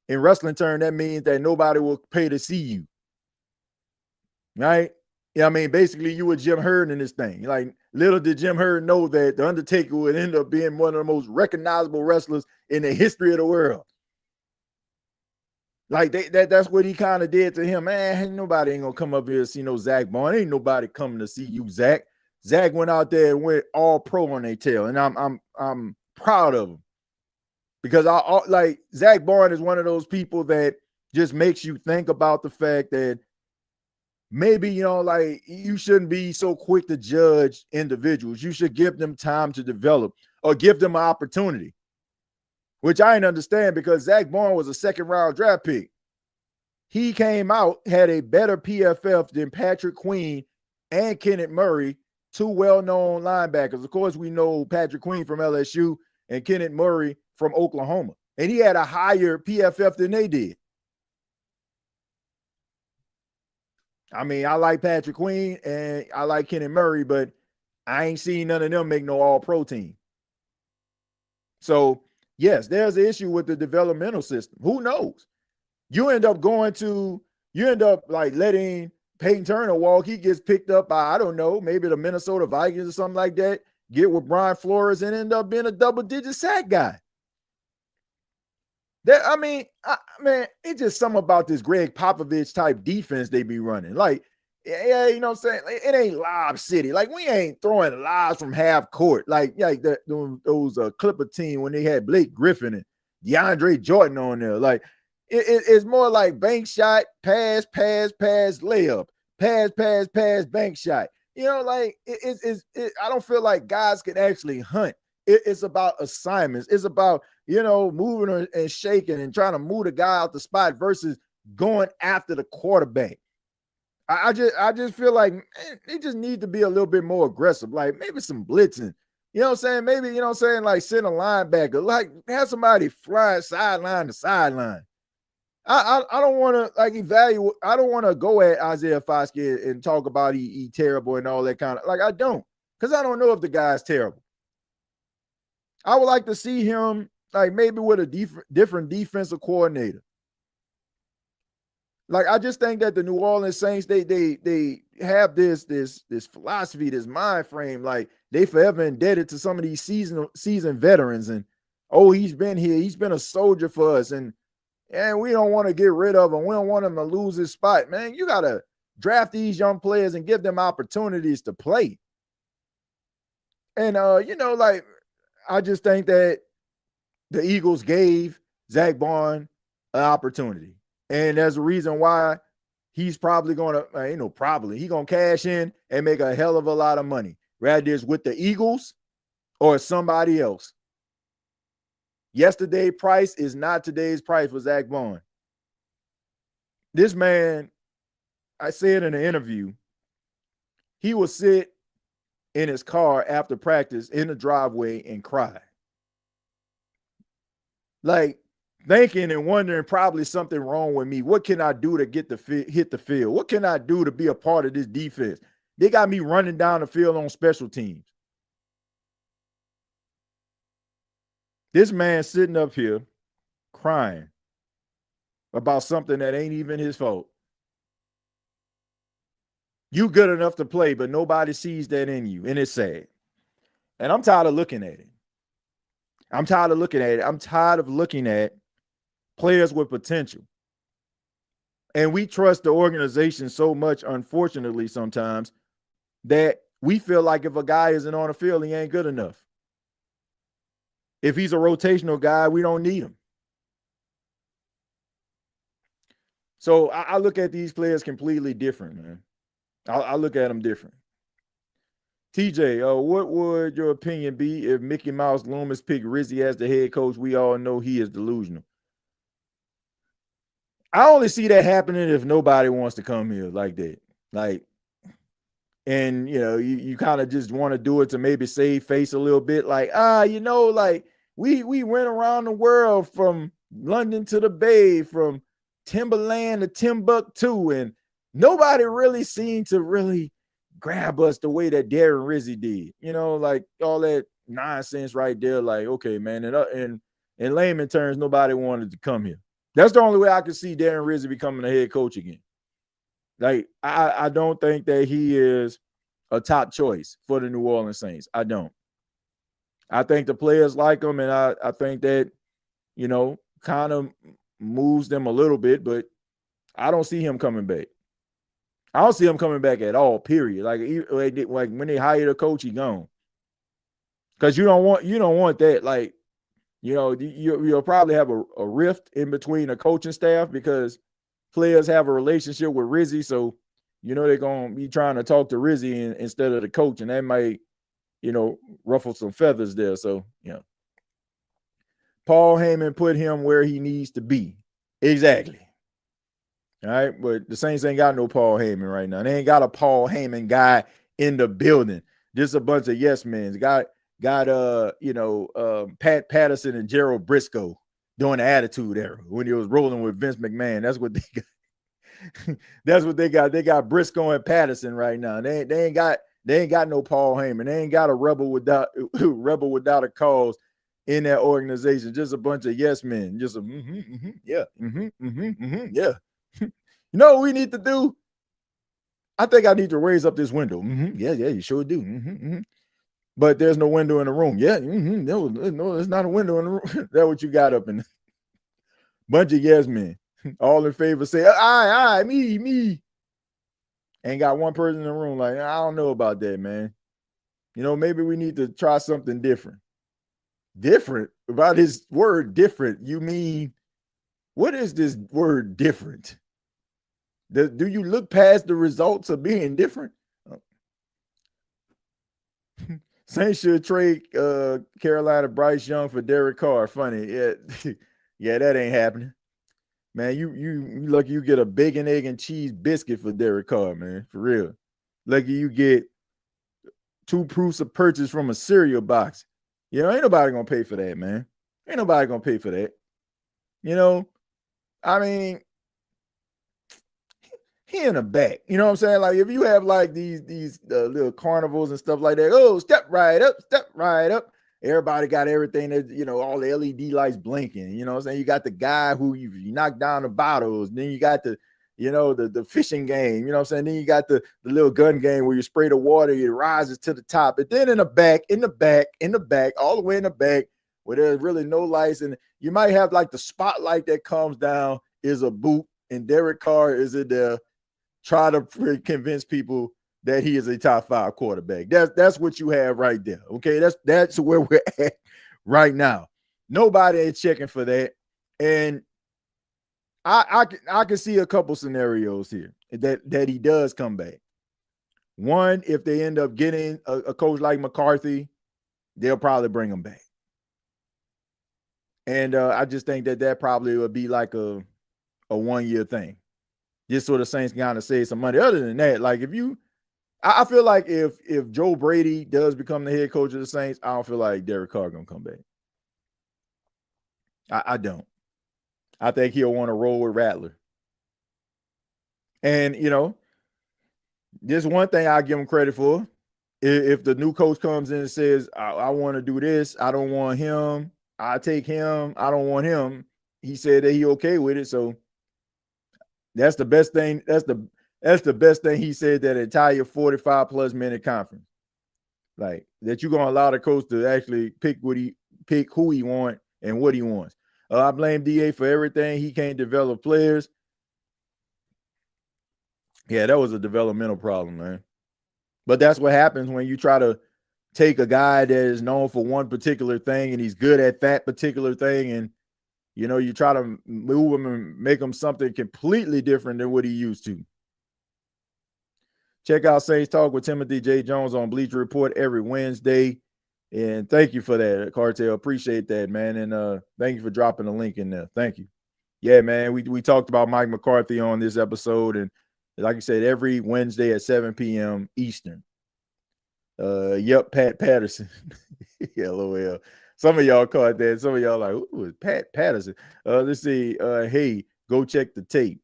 In wrestling term, that means that nobody will pay to see you. Right? Yeah, I mean, basically, you were Jim Herd in this thing. Like, little did Jim Herd know that The Undertaker would end up being one of the most recognizable wrestlers in the history of the world. Like, that's what he kind of did to him. Man, nobody ain't gonna come up here and see no Zach Barnes. Ain't nobody coming to see you, Zach. Zach went out there and went all pro on their tail, and I'm proud of him, because I like Zach Barnes is one of those people that just makes you think about the fact that maybe, you know, like, you shouldn't be so quick to judge individuals. You should give them time to develop or give them an opportunity, which I didn't understand, because Zach Barnes was a second-round draft pick. He came out, had a better PFF than Patrick Queen and Kenneth Murray, two well-known linebackers. Of course, we know Patrick Queen from LSU and Kenneth Murray from Oklahoma. And he had a higher PFF than they did. I mean, I like Patrick Queen and I like Kenneth Murray, but I ain't seen none of them make no all-pro team. So, yes, there's an issue with the developmental system. Who knows? You end up like letting Peyton Turner walk. He gets picked up by, I don't know, maybe the Minnesota Vikings or something like that, get with Brian Flores and end up being a double-digit sack guy. Man, it's just something about this Greg Popovich type defense they be running. Like, yeah, you know what I'm saying? It ain't Lob City. Like, we ain't throwing lobs from half court. Like those Clipper team when they had Blake Griffin and DeAndre Jordan on there. Like, it's more like bank shot, pass, layup, pass, bank shot. You know, like, I don't feel like guys can actually hunt. It's about assignments. It's about, you know, moving and shaking and trying to move the guy out the spot versus going after the quarterback. I just feel like, man, they just need to be a little bit more aggressive. Like, maybe some blitzing. You know what I'm saying? Maybe, you know what I'm saying, like, send a linebacker. Like, have somebody flying sideline to sideline. I don't want to, like, evaluate. I don't want to go at Isaiah Foskey and talk about he terrible and all that kind of, like, I don't. Because I don't know if the guy's terrible. I would like to see him, like, maybe with a different defensive coordinator. Like, I just think that the New Orleans Saints, they have this philosophy, this mind frame, like they forever indebted to some of these seasoned veterans. And, oh, he's been here, he's been a soldier for us, and we don't want to get rid of him. We don't want him to lose his spot. Man, you got to draft these young players and give them opportunities to play. And, you know, like, I just think that the Eagles gave Zach Barnes an opportunity. And there's a reason why he's probably going to, he's going to cash in and make a hell of a lot of money. Whether it's with the Eagles or somebody else. Yesterday's price is not today's price for Zach Barnes. This man I said in an interview, he would sit in his car after practice in the driveway and cry. Like thinking and wondering probably something wrong with me. What can I do to get hit the field? What can I do to be a part of this defense? They got me running down the field on special teams. This man sitting up here crying about something that ain't even his fault. You good enough to play, but nobody sees that in you, and it's sad. And I'm tired of looking at it. I'm tired of looking at players with potential. And we trust the organization so much, unfortunately, sometimes, that we feel like if a guy isn't on the field, he ain't good enough. If he's a rotational guy, we don't need him. So I look at these players completely different, man. I look at them different. TJ, what would your opinion be if Mickey Mouse Loomis picked Rizzy as the head coach? We all know he is delusional. I only see that happening if nobody wants to come here like that. Like, and you kind of just want to do it to maybe save face a little bit. Like, like we went around the world from London to the Bay, from Timberland to Timbuktu, and nobody really seemed to really grab us the way that Darren Rizzy did. Like all that nonsense right there. Like, okay, man, and in layman terms, nobody wanted to come here. That's the only way I could see Darren Rizzy becoming a head coach again. Like, I don't think that he is a top choice for the New Orleans Saints. I don't. I think the players like him, and I think that, kind of moves them a little bit, but I don't see him coming back. I don't see him coming back at all, period. Like when they hired a coach, he gone. Because you don't want that. Like, you'll probably have a rift in between the coaching staff because players have a relationship with Rizzy. So, they're going to be trying to talk to Rizzy instead of the coach. And that might, ruffle some feathers there. So, Paul Heyman put him where he needs to be. Exactly. All right. But the Saints ain't got no Paul Heyman right now. They ain't got a Paul Heyman guy in the building. Just a bunch of yes men. Got Pat Patterson and Gerald Briscoe doing the attitude era when he was rolling with Vince McMahon. That's what they got. That's what they got. They got Briscoe and Patterson right now. They ain't got no Paul Heyman. They ain't got a rebel without a cause in that organization. Just a bunch of yes men. Just a yeah. Yeah. You know what we need to do? I think I need to raise up this window. Yeah, you sure do. But there's no window in the room. Yeah, no, there's not a window in the room. That's what you got up in. Bunch of yes men. All in favor say, aye, me. Ain't got one person in the room like, I don't know about that, man. Maybe we need to try something different. Different? About his word different, you mean, what is this word different? Do you look past the results of being different? Saints should trade Carolina Bryce Young for Derek Carr. Funny. Yeah, that ain't happening. Man, you lucky you get a bacon, egg, and cheese biscuit for Derek Carr, man. For real. Lucky you get 2 proofs of purchase from a cereal box. Ain't nobody gonna pay for that, man. Ain't nobody gonna pay for that. I mean, he in the back. You know what I'm saying? Like, if you have like these little carnivals and stuff like that, oh, step right up. Everybody got everything that, all the LED lights blinking. You know what I'm saying? You got the guy who you knock down the bottles. Then you got the fishing game. You know what I'm saying? Then you got the little gun game where you spray the water, it rises to the top. And then in the back, all the way in the back, where there's really no lights. And you might have like the spotlight that comes down is a boot, and Derek Carr is in there. Try to convince people that he is a top 5 quarterback. That's what you have right there. Okay, that's where we're at right now. Nobody ain't checking for that, and I can see a couple scenarios here that he does come back. One, if they end up getting a coach like McCarthy, they'll probably bring him back, and I just think that probably would be like a 1-year thing. just so the Saints kind of save some money. Other than that, like I feel like if Joe Brady does become the head coach of the Saints, I don't feel like Derek Carr gonna come back. I don't. I think he'll want to roll with Rattler. And there's one thing I give him credit for. If the new coach comes in and says, I want to do this, I don't want him, I take him, I don't want him. He said that he okay with it. So that's the best thing. That's the best thing he said that entire 45 plus minute conference. Like that you're gonna allow the coach to actually pick who he wants and what he wants. I blame DA for everything. He can't develop players. Yeah, that was a developmental problem, man. But that's what happens when you try to take a guy that is known for one particular thing and he's good at that particular thing, and you try to move him and make him something completely different than what he used to. Check out Saints Talk with Timothy J. Jones on Bleacher Report every Wednesday. And thank you for that, Cartel. Appreciate that, man. And thank you for dropping the link in there. Thank you. Yeah, man, we talked about Mike McCarthy on this episode, and like I said, every Wednesday at 7 p.m. Eastern. Yep, Pat Patterson. LOL. Some of y'all caught that. Some of y'all like, who is Pat Patterson? Let's see. Hey, go check the tape.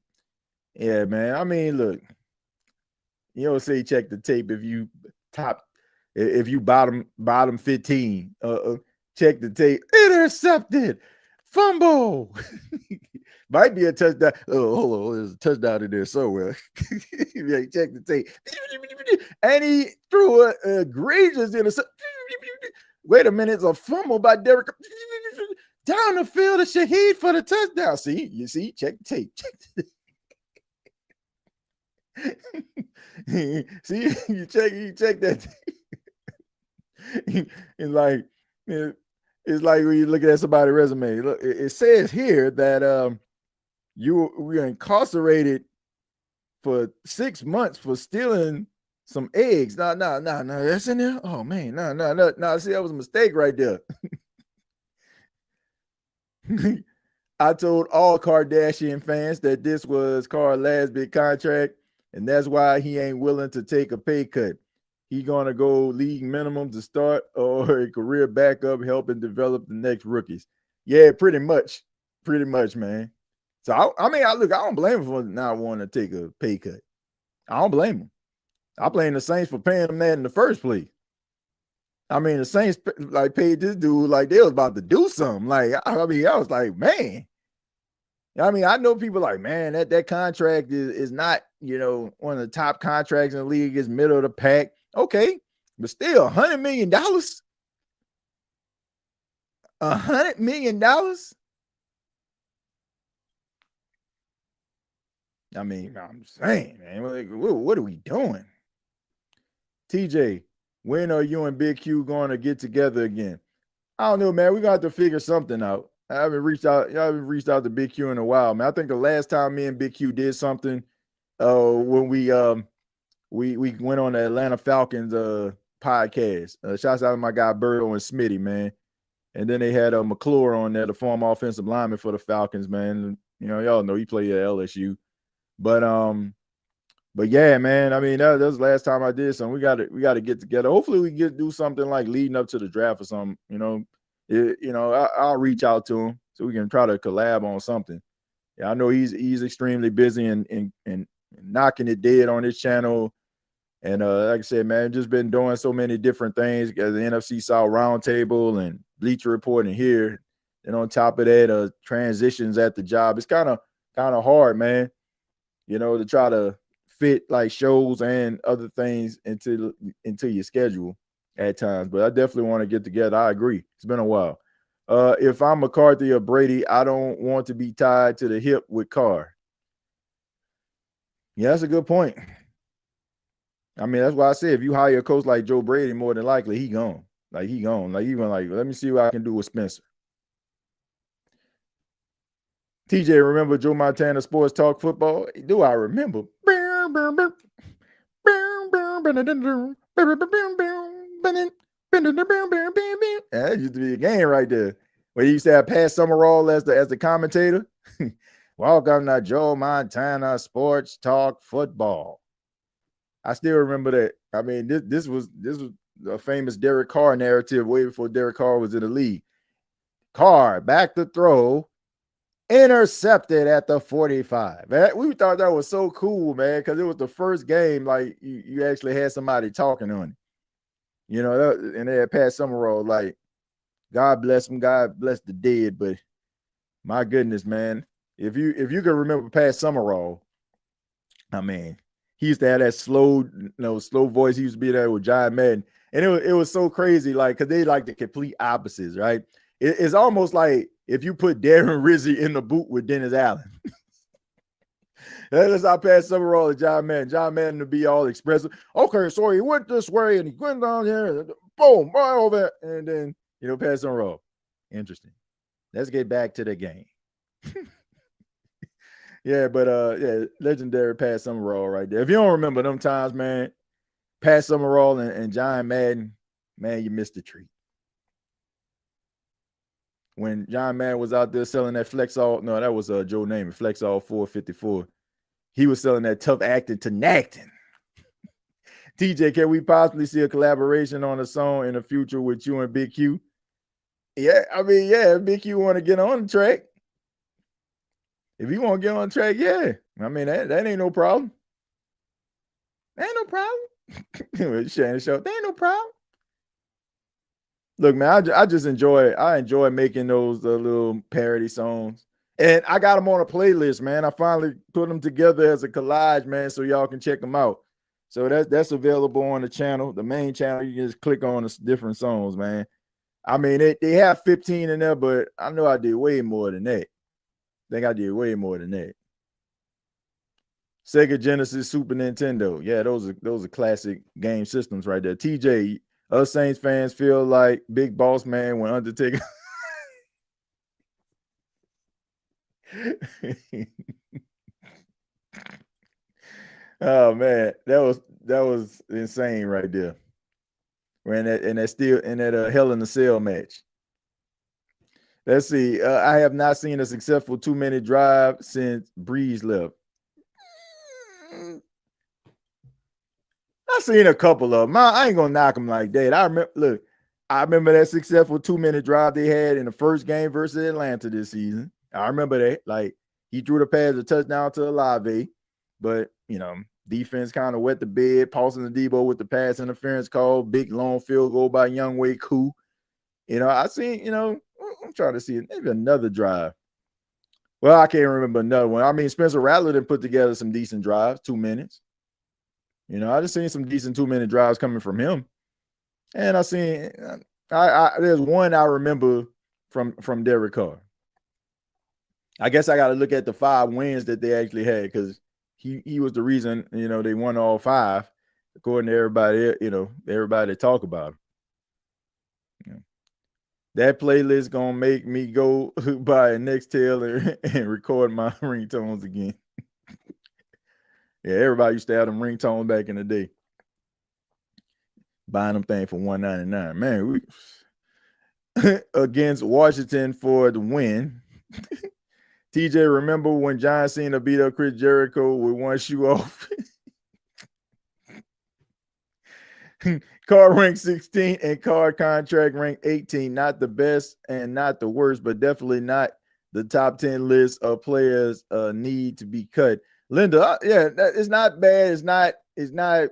Yeah, man. I mean, look, you don't say check the tape if you bottom 15. Check the tape. Intercepted. Fumble. Might be a touchdown. Oh, hold on. There's a touchdown in there somewhere. Yeah, check the tape. And he threw a egregious interception. Wait a minute. It's a fumble by Derek. Down the field of Shaheed for the touchdown. See, check the tape. See, you check that. It's like when you look at somebody's resume. Look, it says here that you were incarcerated for 6 months for stealing some eggs. No, that's in there. Oh man, no. See, that was a mistake right there. I told all Kardashian fans that this was Carr's last big contract, and that's why he ain't willing to take a pay cut. He gonna go league minimum to start or a career backup, helping develop the next rookies. Yeah, pretty much, man. So I don't blame him for not wanting to take a pay cut. I don't blame him. I blame the Saints for paying him that in the first place. I mean, the Saints paid this dude like they was about to do something. I was like, man. I mean, I know people like, man, that contract is not, one of the top contracts in the league. Is middle of the pack. Okay, but still, $100 million. $100 million. I mean, I'm saying, man, what are we doing? TJ, when are you and Big Q going to get together again? I don't know, man. We're gonna have to figure something out. I haven't reached out to Big Q in a while, man. I think the last time me and Big Q did something, when we went on the Atlanta Falcons podcast. Shouts out to my guy Birdo and Smitty, man. And then they had McClure on there, the former offensive lineman for the Falcons, man. Y'all know he played at LSU. But yeah, man. I mean, that was the last time I did something. We got to get together. Hopefully, we do something like leading up to the draft or something. I'll reach out to him so we can try to collab on something. Yeah, I know he's extremely busy and knocking it dead on his channel. And like I said, man, just been doing so many different things. Got the NFC South Roundtable and Bleacher Report in here. And on top of that, transitions at the job. It's kind of hard, man. To try to fit like shows and other things into your schedule at times. But I definitely want to get together. I agree. It's been a while. If I'm McCarthy or Brady, I don't want to be tied to the hip with Carr. Yeah, that's a good point. I mean, that's why I said if you hire a coach like Joe Brady, more than likely he gone. Like even let me see what I can do with Spencer. TJ, remember Joe Montana Sports Talk Football? Do I remember? That used to be a game right there. Where he used to have Pat Summerall as the commentator. Welcome to Joe Montana Sports Talk Football. I still remember that. I mean, this was a famous Derek Carr narrative way before Derek Carr was in the league. Carr back to throw, intercepted at the 45. Man, we thought that was so cool, man, because it was the first game like you actually had somebody talking on it. You know, and they had Pat Summerall, like, God bless him, God bless the dead, but my goodness, man. If you can remember Pat Summerall, I mean, he used to have that slow voice. He used to be there with John Madden. And it was so crazy, like, because they like the complete opposites, right? It's almost like if you put Darren Rizzi in the boot with Dennis Allen. That's how Pat Summerall and John Madden. John Madden to be all expressive. Okay, so he went this way and he went down here, and boom, right over, and then, Pat Summerall. Interesting. Let's get back to the game. Yeah, but legendary Pat Summerall right there. If you don't remember them times, man, Pat Summerall and John Madden, man, you missed the treat. When John Madden was out there selling that Flexall, no, that was Joe Namath, Flexall 454. He was selling that tough acting to Nacton. TJ, can we possibly see a collaboration on a song in the future with you and Big Q? Yeah, I mean, yeah, if Big Q want to get on the track. If you want to get on track, yeah. I mean, that ain't no problem. That ain't no problem. Shannon show, that ain't no problem. Look, man, I just enjoy making those little parody songs. And I got them on a playlist, man. I finally put them together as a collage, man, so y'all can check them out. So that's available on the channel, the main channel. You can just click on the different songs, man. I mean, they have 15 in there, but I know I did way more than that. I think I did way more than that. Sega Genesis, Super Nintendo. Yeah, those are classic game systems right there. TJ, us Saints fans feel like Big Boss Man when Undertaker. Oh man, that was insane right there. We're in that Hell in a Cell match. Let's see. I have not seen a successful 2-minute drive since Breeze left. I've seen a couple of them. I ain't gonna knock them like that. I remember that successful 2-minute drive they had in the first game versus Atlanta this season. I remember that. Like, he threw the pass, a touchdown to Olave, but defense kind of wet the bed. Paulson and Debo with the pass interference call, big long field goal by Younghoe Koo. I seen, I'm trying to see maybe another drive. Well, I can't remember another one. I mean, Spencer Rattler did put together some decent drives, 2 minutes. I just seen some decent 2-minute drives coming from him. And I seen there's one I remember from Derek Carr. I guess I got to look at the 5 wins that they actually had, because he was the reason, they won all 5, according to everybody, everybody that talk about him. That playlist gonna make me go buy a Nextel and record my ringtones again. Yeah, everybody used to have them ringtones back in the day. Buying them things for $1.99. Man, we against Washington for the win. TJ, remember when John Cena beat up Chris Jericho with one shoe off? Carr ranked 16 and Carr contract ranked 18. Not the best and not the worst, but definitely not the top 10 list of players need to be cut. Linda, it's not bad. It's not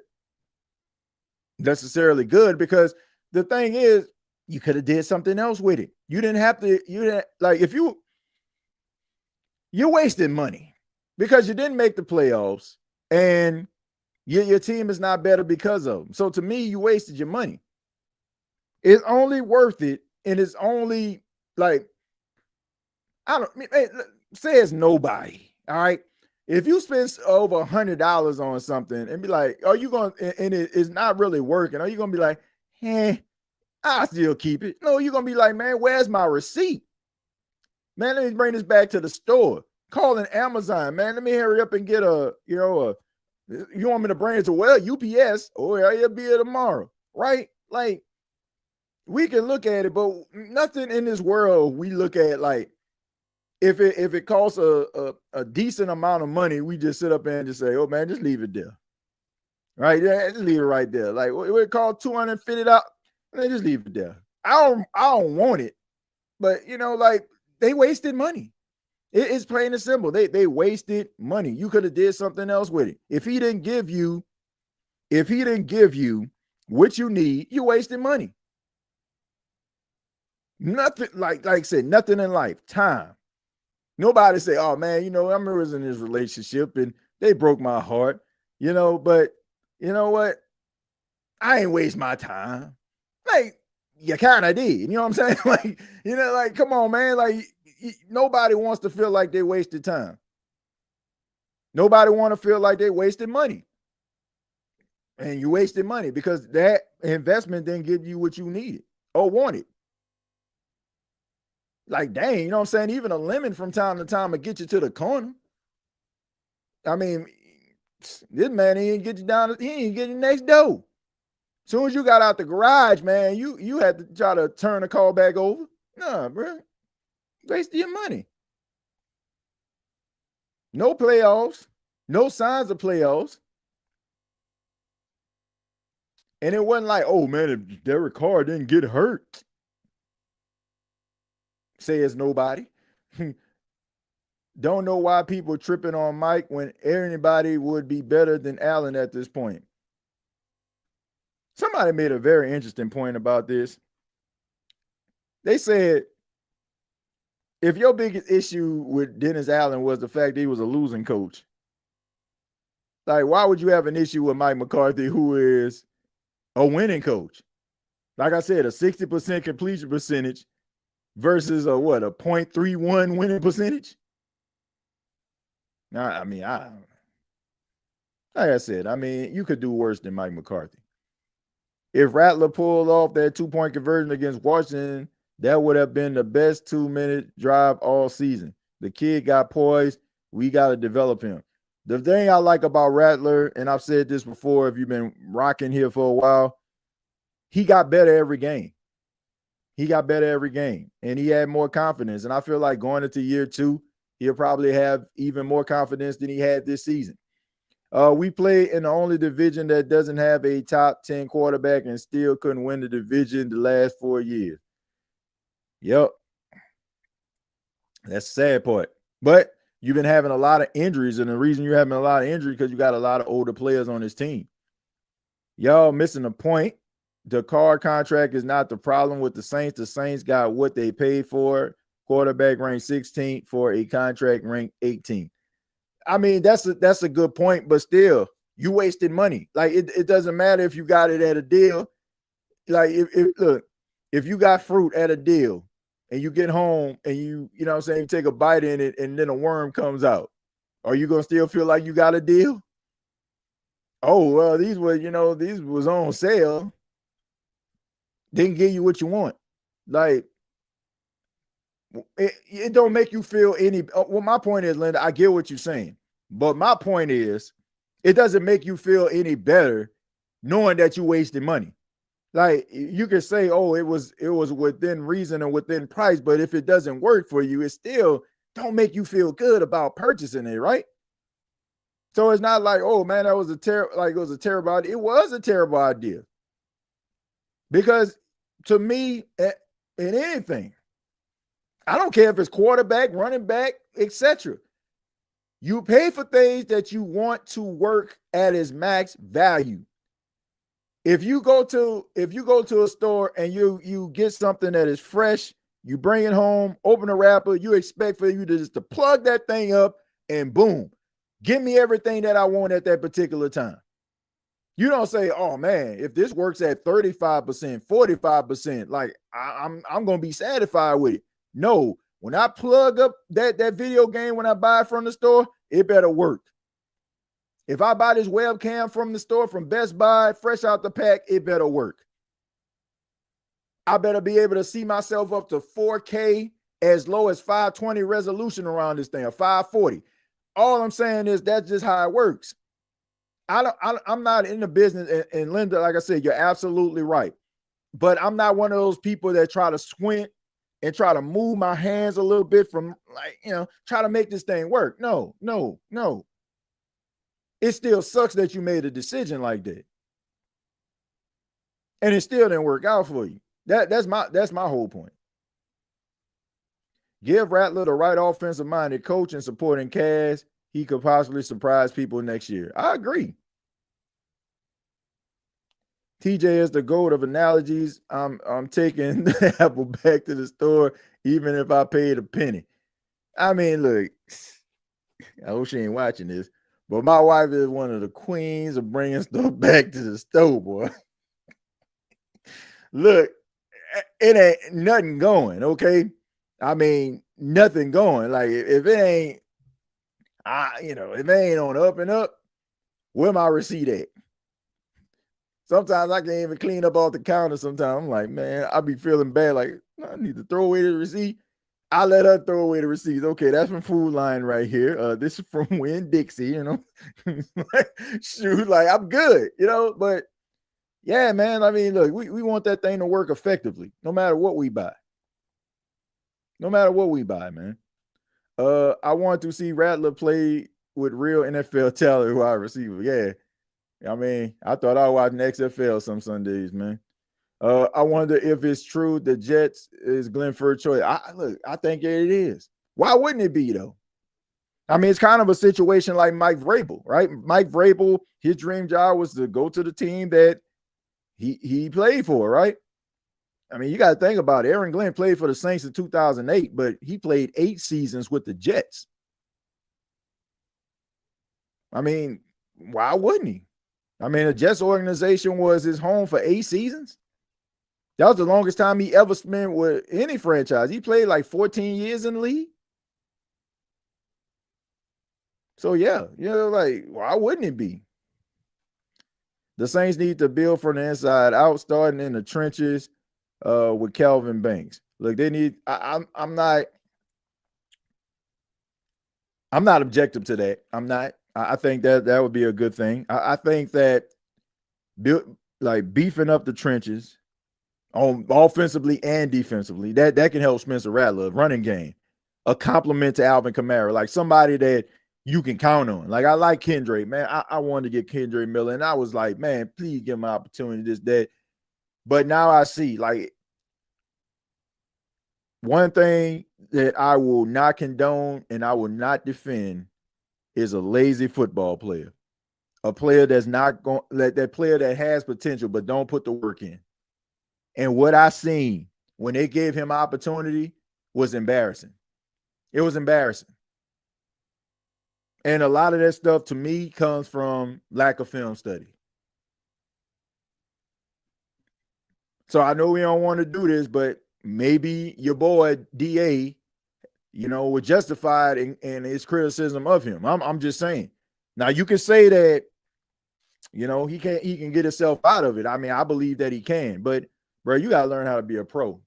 necessarily good, because the thing is, you could have did something else with it. You didn't have to. You didn't, like, if you're wasting money because you didn't make the playoffs and your team is not better because of them. So to me, you wasted your money. It's only worth it, and it's only like, says nobody. All right. If you spend over $100 on something and be like, are you going to, and it's not really working, are you going to be like, I'll still keep it? No, you're going to be like, man, where's my receipt? Man, let me bring this back to the store. Calling Amazon, man, let me hurry up and get you want me to bring it to, UPS, or I'll be here tomorrow, right? Like, we can look at it, but nothing in this world we look at like if it costs a decent amount of money, we just sit up there and just say, oh man, just leave it there. Right? Yeah, just leave it right there. Like it cost $250, and just leave it there. I don't want it, but like they wasted money. It's plain and simple. They wasted money. You could have did something else with it. If he didn't give you what you need, you wasted money. Nothing like I said, nothing in life. Time. Nobody say, oh man, I remember I was in this relationship and they broke my heart, but you know what? I ain't waste my time. Like, you kind of did. You know what I'm saying? Like, come on, man. Like, nobody wants to feel like they wasted time. Nobody want to feel like they wasted money. And you wasted money because that investment didn't give you what you needed or wanted. Like, dang, you know what I'm saying? Even a lemon from time to time will get you to the corner. I mean, this man, he ain't get you next door. As soon as you got out the garage, man, you had to try to turn the call back over. Nah, bro. Wasted your money. No playoffs. No signs of playoffs. And it wasn't like, oh, man, if Derek Carr didn't get hurt. Says nobody. Don't know why people tripping on Mike when anybody would be better than Allen at this point. Somebody made a very interesting point about this. They said, if your biggest issue with Dennis Allen was the fact that he was a losing coach, like, why would you have an issue with Mike McCarthy, who is a winning coach? Like I said, a 60% completion percentage versus a 0.31 winning percentage? I mean, like I said, you could do worse than Mike McCarthy. If Rattler pulled off that 2-point conversion against Washington, that would have been the best 2-minute drive all season. The kid got poised. We got to develop him. The thing I like about Rattler, and I've said this before, if you've been rocking here for a while, he got better every game. He got better every game, and he had more confidence. And I feel like going into year 2, he'll probably have even more confidence than he had this season. We play in the only division that doesn't have a top 10 quarterback and still couldn't win the division the last 4 years. Yep. That's the sad part. But you've been having a lot of injuries, and the reason you're having a lot of injuries because you got a lot of older players on this team. Y'all missing the point. The Carr contract is not the problem with the Saints. The Saints got what they paid for. Quarterback ranked 16th for a contract ranked 18th. I mean, that's a good point, but still, you wasted money. Like, it doesn't matter if you got it at a deal. Like, if you got fruit at a deal and you get home and you know what I'm saying, you take a bite in it and then a worm comes out, are you going to still feel like you got a deal? Oh, well, these was on sale. Didn't give you what you want. Like, it don't make you feel any. Well, my point is, Linda, I get what you're saying, but my point is, it doesn't make you feel any better knowing that you wasted money. Like, you can say, oh, it was within reason and within price, but if it doesn't work for you, it still don't make you feel good about purchasing it, right? So it's not like, oh man, that was a terrible idea. It was a terrible idea. Because to me, in anything, I don't care if it's quarterback, running back, etc. You pay for things that you want to work at its max value. If you go to a store and you get something that is fresh, you bring it home, open the wrapper, you expect for you to just to plug that thing up and boom, give me everything that I want at that particular time. You don't say, oh man, if this works at 35%, 45%, like I'm going to be satisfied with it. No, when I plug up that video game, when I buy it from the store, it better work. If I buy this webcam from the store, from Best Buy, fresh out the pack, it better work. I better be able to see myself up to 4K as low as 520 resolution around this thing, or 540. All I'm saying is that's just how it works. I'm not in the business, and Linda, like I said, you're absolutely right. But I'm not one of those people that try to squint and try to move my hands a little bit from try to make this thing work. No. It still sucks that you made a decision like that. And it still didn't work out for you. That's my whole point. Give Rattler the right offensive-minded coach and supporting cast. He could possibly surprise people next year. I agree. TJ is the goat of analogies. I'm taking the apple back to the store, even if I paid a penny. I mean, look, I hope she ain't watching this, but my wife is one of the queens of bringing stuff back to the store, boy. Look, it ain't nothing going, okay? I mean, nothing going. Like, if it ain't, if it ain't on up and up, where my receipt at? Sometimes I can't even clean up off the counter. Sometimes I'm like, man, I be feeling bad. Like, I need to throw away the receipt. I let her throw away the receipts. Okay, that's from Food Line right here. This is from Winn-Dixie, Shoot, like, I'm good, but yeah, man. I mean, look, we want that thing to work effectively, no matter what we buy. No matter what we buy, man. I want to see Rattler play with real NFL talent wide receiver. Yeah. I mean, I thought I was watching XFL some Sundays, man. I wonder if it's true the Jets is Glenford's choice. I think it is. Why wouldn't it be, though? I mean, it's kind of a situation like Mike Vrabel, right? Mike Vrabel, his dream job was to go to the team that he played for, right? I mean, you got to think about it. Aaron Glenn played for the Saints in 2008, but he played 8 seasons with the Jets. I mean, why wouldn't he? I mean, the Jets organization was his home for 8 seasons. That was the longest time he ever spent with any franchise. He played like 14 years in the league. So, yeah, like, why wouldn't it be? The Saints need to build from the inside out, starting in the trenches with Calvin Banks. Look, they need I'm not objective to that. I'm not. I think that would be a good thing. I think that beefing up the trenches on offensively and defensively, that can help Spencer Rattler, running game, a compliment to Alvin Kamara, like somebody that you can count on. Like, I like Kendrick, man. I wanted to get Kendrick Miller, and I was like, man, please give him an opportunity, this, that. But now I see, like, one thing that I will not condone and I will not defend is a lazy football player. A player that's not going, that player that has potential but don't put the work in. And what I seen when they gave him opportunity was embarrassing. It was embarrassing. And a lot of that stuff to me comes from lack of film study. So I know we don't want to do this, but maybe your boy DA, was justified in his criticism of him. I'm just saying. Now you can say that, he can get himself out of it. I mean, I believe that he can, but bro, you gotta learn how to be a pro.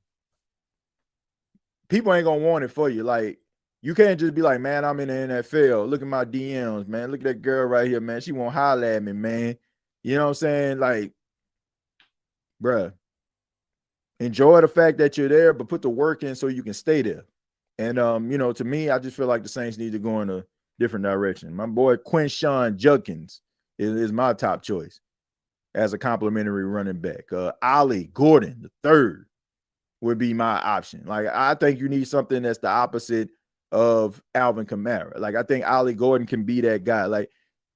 People ain't gonna want it for you. Like, you can't just be like, man, I'm in the NFL. Look at my DMs, man. Look at that girl right here, man. She won't holler at me, man. You know what I'm saying? Like, bruh, enjoy the fact that you're there, but put the work in so you can stay there. And, to me, I just feel like the Saints need to go in a different direction. My boy Quinshawn Judkins is my top choice as a complimentary running back. Ollie Gordon, the third, would be my option. Like, I think you need something that's the opposite of Alvin Kamara. Like, I think Ollie Gordon can be that guy. Like,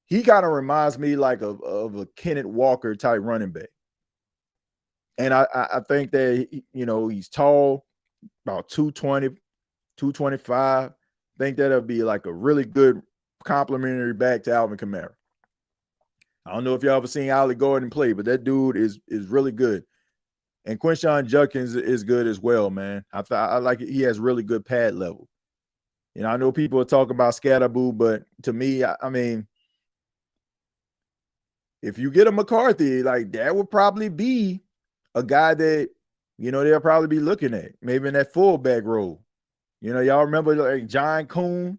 he kind of reminds me like of a Kenneth Walker type running back. And I think that, he's tall, about 220, 225. I think that'll be like a really good complimentary back to Alvin Kamara. I don't know if y'all ever seen Ollie Gordon play, but that dude is really good. And Quinshawn Judkins is good as well, man. I like it. He has really good pad level. I know people are talking about Scatterboo, but to me, I mean, if you get a McCarthy, like, that would probably be a guy that, they'll probably be looking at, maybe in that fullback role. Y'all remember like John Kuhn?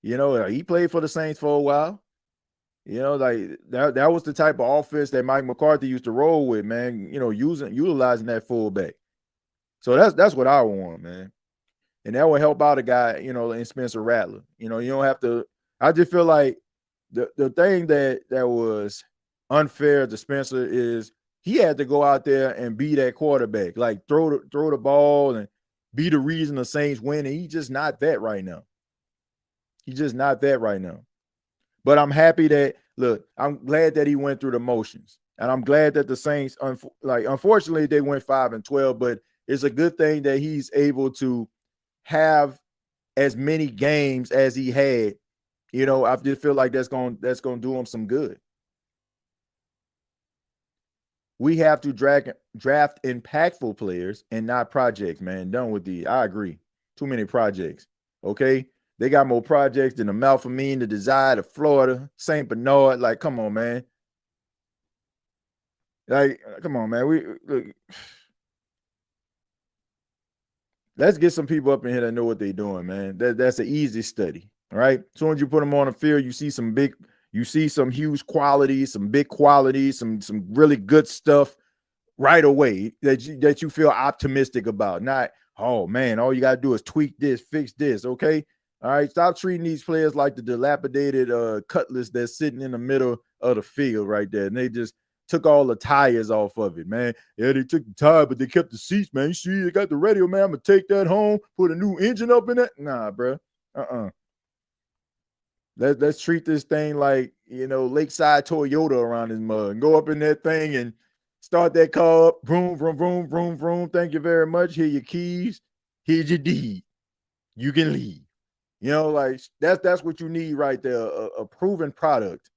He played for the Saints for a while. Like that was the type of offense that Mike McCarthy used to roll with, man. Utilizing that fullback. So that's what I want, man. And that will help out a guy, in Spencer Rattler. You don't have to. I just feel like the thing that was unfair to Spencer is he had to go out there and be that quarterback, like throw the ball and be the reason the Saints win. And he's just not that right now. He's just not that right now. But I'm happy that, look, I'm glad that he went through the motions. And I'm glad that the Saints, unfortunately, they went 5-12, but it's a good thing that he's able to have as many games as he had. I just feel like that's going to do him some good. We have to draft impactful players and not projects, man. Done with I agree. Too many projects. Okay. They got more projects than the Malfamine, the Desire, the Florida, St. Bernard. Like, come on, man. Like, come on, man. Look. Let's get some people up in here that know what they're doing, man. That's an easy study. All right. As soon as you put them on the field, you see some huge qualities, some big qualities, some really good stuff right away that you feel optimistic about. Not, oh man, all you gotta do is tweak this, fix this. Okay. All right. Stop treating these players like the dilapidated cutlass that's sitting in the middle of the field right there. And they just took all the tires off of it, man. Yeah, they took the tire, but they kept the seats, man. You see, they got the radio, man. I'm gonna take that home, put a new engine up in it. Nah, bro. Let's treat this thing like, Lakeside Toyota around this mug. And go up in that thing and start that car up. Vroom, vroom, vroom, vroom, vroom. Thank you very much. Here your keys. Here's your deed. You can leave. Like that's what you need right there. A proven product.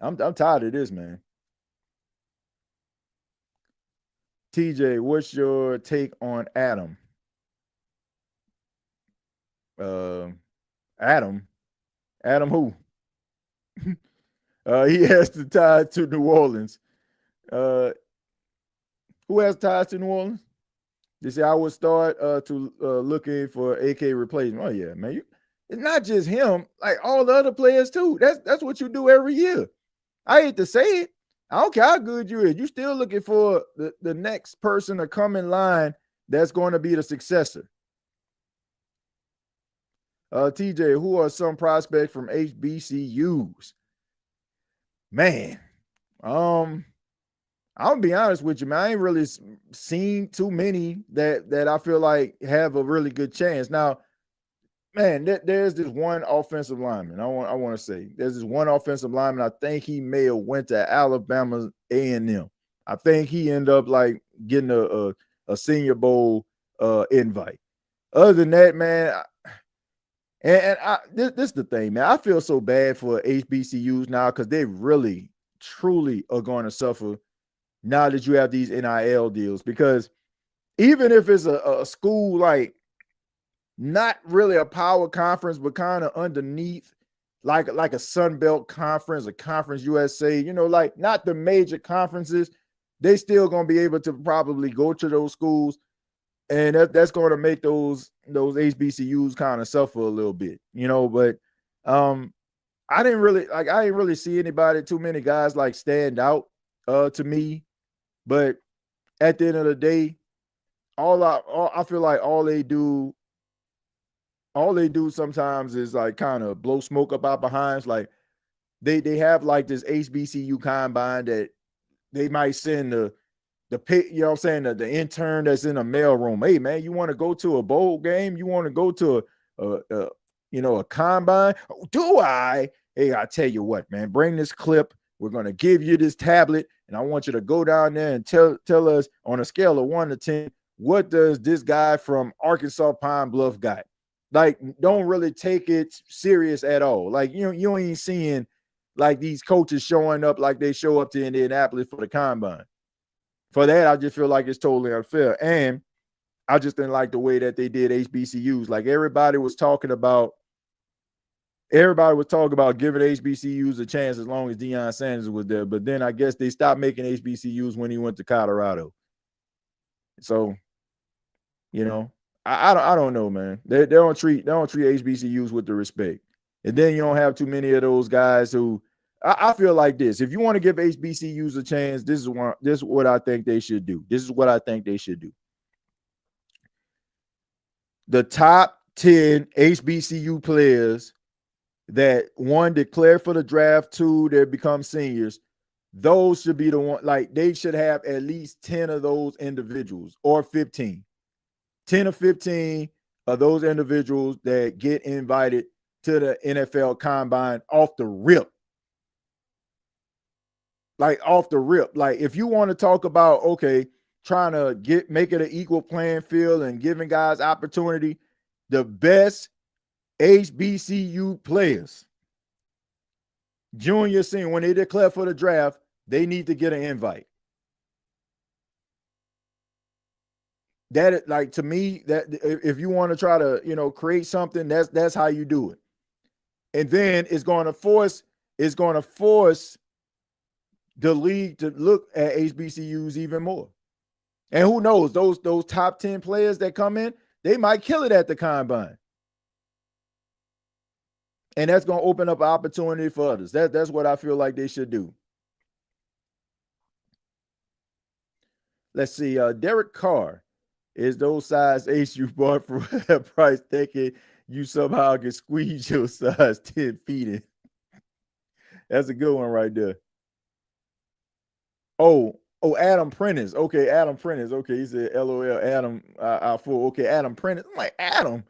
I'm tired of this, man. TJ, what's your take on Adam? Adam who? He has the ties to New Orleans. Who has ties to New Orleans? They say I would start to looking for AK replacement. Oh yeah, man. It's not just him, like all the other players too. That's what you do every year. I hate to say it. I don't care how good you is. You still looking for the next person to come in line that's going to be the successor. TJ, who are some prospects from HBCUs? Man, I'm gonna be honest with you, man. I ain't really seen too many that I feel like have a really good chance. Now, man, there's this one offensive lineman. I want to say there's this one offensive lineman. I think he may have went to Alabama A&M. I think he ended up like getting a Senior Bowl invite. Other than that, man. This is the thing, man. I feel so bad for HBCUs now because they really, truly are going to suffer now that you have these NIL deals. Because even if it's a school like not really a power conference, but kind of underneath, like a Sun Belt conference, a Conference USA, like not the major conferences, they still going to be able to probably go to those schools. And that's going to make those HBCUs kind of suffer a little bit, but I didn't really see anybody, too many guys like stand out to me. But at the end of the day, I feel like all they do sometimes is like kind of blow smoke up our behinds. Like they have like this HBCU combine that they might send the the intern that's in a mailroom. Hey man, you want to go to a bowl game? You want to go to a combine? Do I? Hey, I tell you what, man, bring this clip. We're going to give you this tablet, and I want you to go down there and tell us on a scale of 1 to 10, what does this guy from Arkansas Pine Bluff got? Like, don't really take it serious at all. Like, you ain't seeing like these coaches showing up like they show up to Indianapolis for the combine. For that, I just feel like it's totally unfair. And I just didn't like the way that they did HBCUs. Like everybody was talking about giving HBCUs a chance as long as Deion Sanders was there. But then I guess they stopped making HBCUs when he went to Colorado. So, I don't know, man. They don't treat HBCUs with the respect. And then you don't have too many of those guys who I feel like this. If you want to give HBCUs a chance, this is what I think they should do. This is what I think they should do. the top 10 HBCU players that one declare for the draft, two that become seniors, those should be the one. Like they should have at least 10 of those individuals or 15. 10 or 15 of those individuals that get invited to the NFL combine off the rip. Like off the rip. Like if you want to talk about, okay, trying to make it an equal playing field and giving guys opportunity, the best HBCU players, junior, senior, when they declare for the draft, they need to get an invite. That, like, to me, that if you want to try to, create something, that's how you do it. And then it's going to force the league to look at HBCUs even more. And who knows, those top 10 players that come in, they might kill it at the combine. And that's going to open up an opportunity for others. That's what I feel like they should do. Let's see. Derek Carr is those size 8 you bought for a price thinking you somehow can squeeze your size 10 feet in. That's a good one right there. Oh, Adam Prentice. Okay, Adam Prentice. Okay, he said LOL. Adam, okay, Adam Prentice. I'm like, Adam,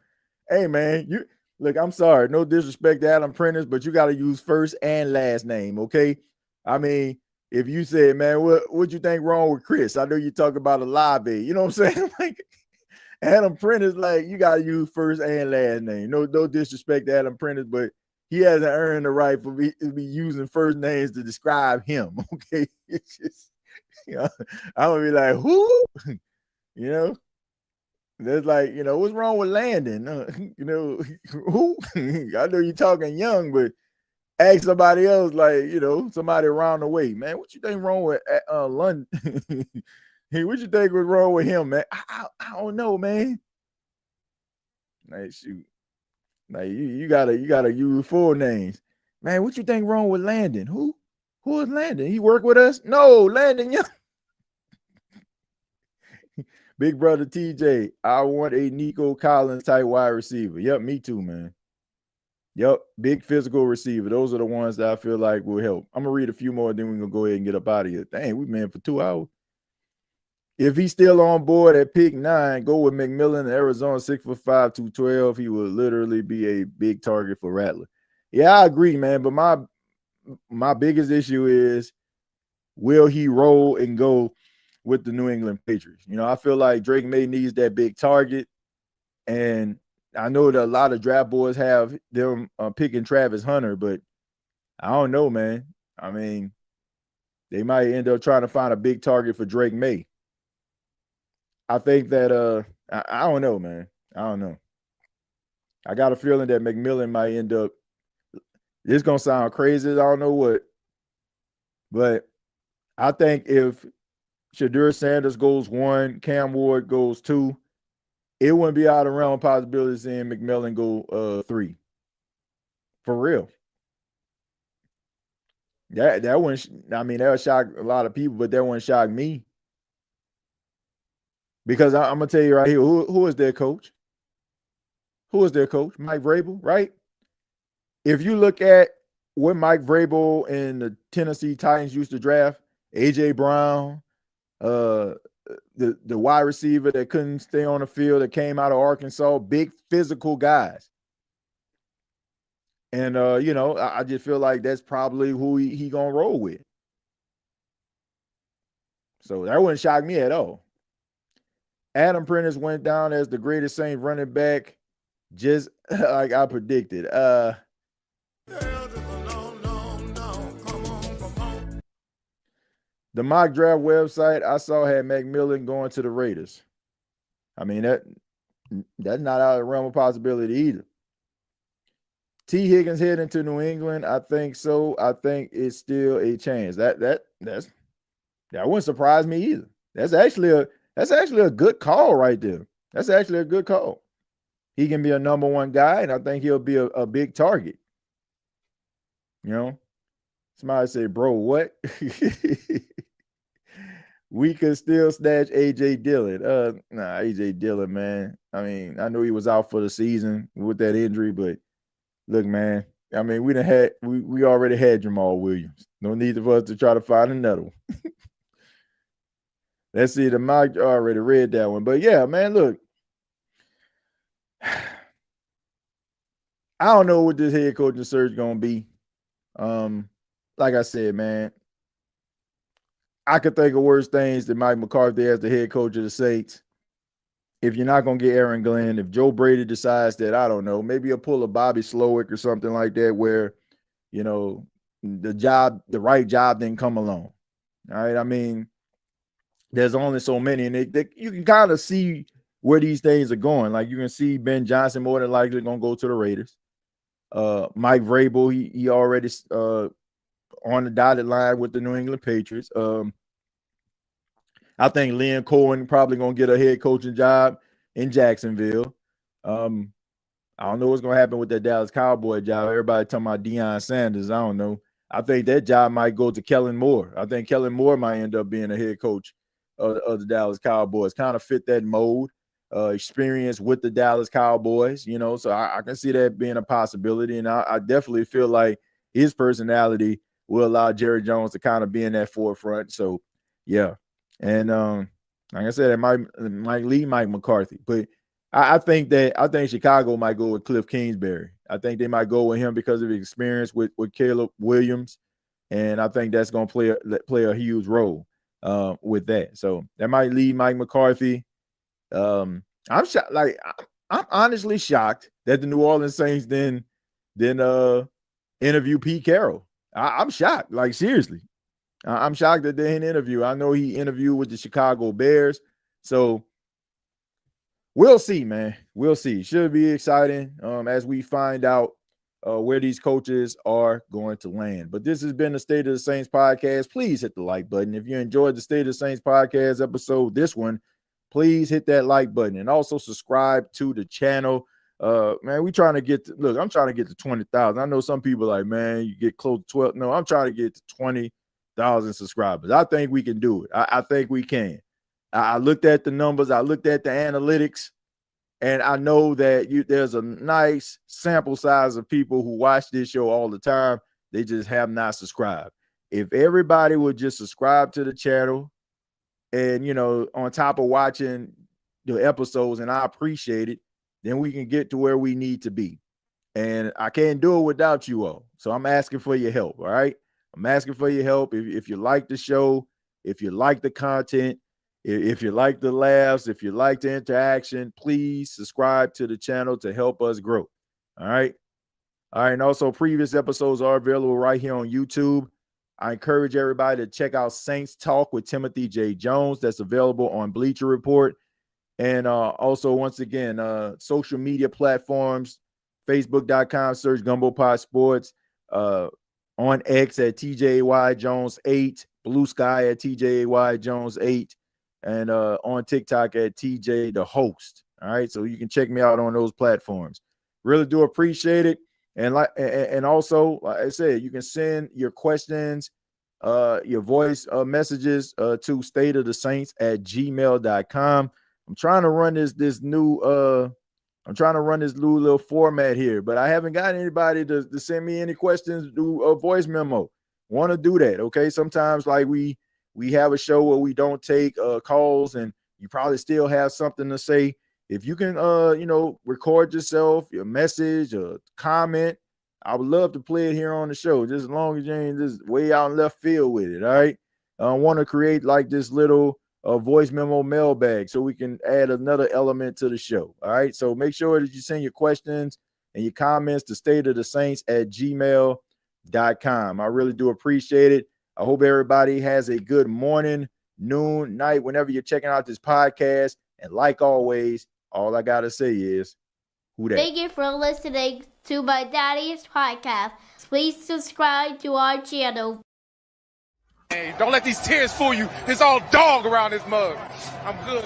hey man, look, I'm sorry, no disrespect to Adam Prentice, but you got to use first and last name, okay? I mean, if you said, man, what you think wrong with Chris? I know you talk about a lobby, you know what I'm saying? Like Adam Prentice, like you got to use first and last name. No disrespect to Adam Prentice, but he hasn't earned the right for me to be using first names to describe him, okay? It's just, I'm gonna be like, who? That's like, what's wrong with Landon? Who? I know you're talking young, but ask somebody else, like, somebody around the way, man. What you think wrong with London? Hey, what you think was wrong with him, man? I don't know, man. Like, shoot. Like, you gotta use full names. Man, what you think wrong with Landon? Who is Landon? He work with us? No, Landon Young. Big brother TJ, I want a Nico Collins type wide receiver. Yep, me too, man. Yep, big physical receiver. Those are the ones that I feel like will help. I'm going to read a few more, then we're going to go ahead and get up out of here. Dang, we've been in for 2 hours. If he's still on board at pick 9, go with McMillan, Arizona, 6'5", 212. He will literally be a big target for Rattler. Yeah, I agree, man. But my biggest issue is, will he roll and go with the New England Patriots? I feel like Drake May needs that big target. And I know that a lot of draft boards have them picking Travis Hunter, but I don't know, man. I mean, they might end up trying to find a big target for Drake May. I think that I don't know, man. I don't know. I got a feeling that McMillan might end up. This gonna sound crazy. I don't know what, but I think if Shadur Sanders goes 1, Cam Ward goes 2, it wouldn't be out of realm possibility seeing McMillan go 3. For real. That wouldn't. I mean, that would shock a lot of people, but that wouldn't shock me. Because I'm gonna tell you right here, who is their coach? Who is their coach? Mike Vrabel, right? If you look at what Mike Vrabel and the Tennessee Titans used to draft, AJ Brown, the wide receiver that couldn't stay on the field that came out of Arkansas, big physical guys. And I just feel like that's probably who he gonna roll with. So that wouldn't shock me at all. Adam Prentice went down as the greatest Saints running back, just like I predicted. The mock draft website I saw had McMillan going to the Raiders. I mean, that's not out of the realm of possibility either. T. Higgins heading to New England, I think so. I think it's still a chance. That wouldn't surprise me either. That's actually a good call right there. That's actually a good call. He can be a number 1 guy, and I think he'll be a big target. Somebody say, bro, what? we could still snatch AJ Dillon. Nah, AJ Dillon, man. I mean, I know he was out for the season with that injury, but look, man. I mean, we already had Jamal Williams. No need for us to try to find another one. Let's see. The Mike already read that one, but yeah, man. Look, I don't know what this head coaching search gonna be. Like I said, man, I could think of worse things than Mike McCarthy as the head coach of the Saints. If you're not gonna get Aaron Glenn, if Joe Brady decides that, I don't know, maybe he'll pull a Bobby Slowick or something like that, where the right job didn't come along. All right, I mean, there's only so many, and you can kind of see where these things are going. Like you can see Ben Johnson more than likely gonna go to the Raiders. Mike Vrabel, he already on the dotted line with the New England Patriots. I think Lynn Cohen probably gonna get a head coaching job in Jacksonville. I don't know what's gonna happen with that Dallas Cowboy job. Everybody talking about Deion Sanders. I don't know. I think that job might go to Kellen Moore. I think Kellen Moore might end up being a head coach of the Dallas Cowboys. Kind of fit that mold. Experience with the Dallas Cowboys, so I can see that being a possibility. And I definitely feel like his personality will allow Jerry Jones to kind of be in that forefront. So, yeah. And like I said, it might lead Mike McCarthy. But I think Chicago might go with Cliff Kingsbury. I think they might go with him because of his experience with Caleb Williams. And I think that's going to play a huge role with that. So that might lead Mike McCarthy. I'm shocked. Like I'm honestly shocked that the New Orleans Saints then interview Pete Carroll. I'm shocked. Like seriously, I'm shocked that they didn't interview. I know he interviewed with the Chicago Bears, so we'll see, man. We'll see. Should be exciting as we find out where these coaches are going to land. But this has been the State of the Saints podcast. Please hit the like button if you enjoyed the State of the Saints podcast episode. This one. Please hit that like button and also subscribe to the channel. Man, I'm trying to get to 20,000. I know some people like, man, you get close to 12. No, I'm trying to get to 20,000 subscribers. I think we can do it. I think we can. I looked at the numbers. I looked at the analytics, and I know that there's a nice sample size of people who watch this show all the time. They just have not subscribed. If everybody would just subscribe to the channel, and, on top of watching the episodes, and I appreciate it, then we can get to where we need to be. And I can't do it without you all. So I'm asking for your help, all right? I'm asking for your help. If you like the show, if you like the content, if you like the laughs, if you like the interaction, please subscribe to the channel to help us grow, all right? All right, and also previous episodes are available right here on YouTube. I encourage everybody to check out Saints Talk with Timothy J. Jones. That's available on Bleacher Report. And also, once again, social media platforms, Facebook.com, search Gumbo Pod Sports, on X at TJY Jones 8, Blue Sky at TJY Jones 8, and on TikTok at TJ the Host. All right, so you can check me out on those platforms. Really do appreciate it. And also, like I said, you can send your questions, your voice messages to stateofthesaints@gmail.com. I'm trying to run this new little format here, but I haven't got anybody to send me any questions, do a voice memo. Want to do that, okay? Sometimes like we have a show where we don't take calls, and you probably still have something to say. If you can, record yourself, your message, or comment, I would love to play it here on the show, just as long as you ain't just way out in left field with it, all right? I want to create like this little voice memo mailbag so we can add another element to the show, all right? So make sure that you send your questions and your comments to stateofthesaints@gmail.com. I really do appreciate it. I hope everybody has a good morning, noon, night, whenever you're checking out this podcast. And like always, all I got to say is, who dat? Thank you for listening to my daddy's podcast. Please subscribe to our channel. Hey, don't let these tears fool you. It's all dog around this mug. I'm good.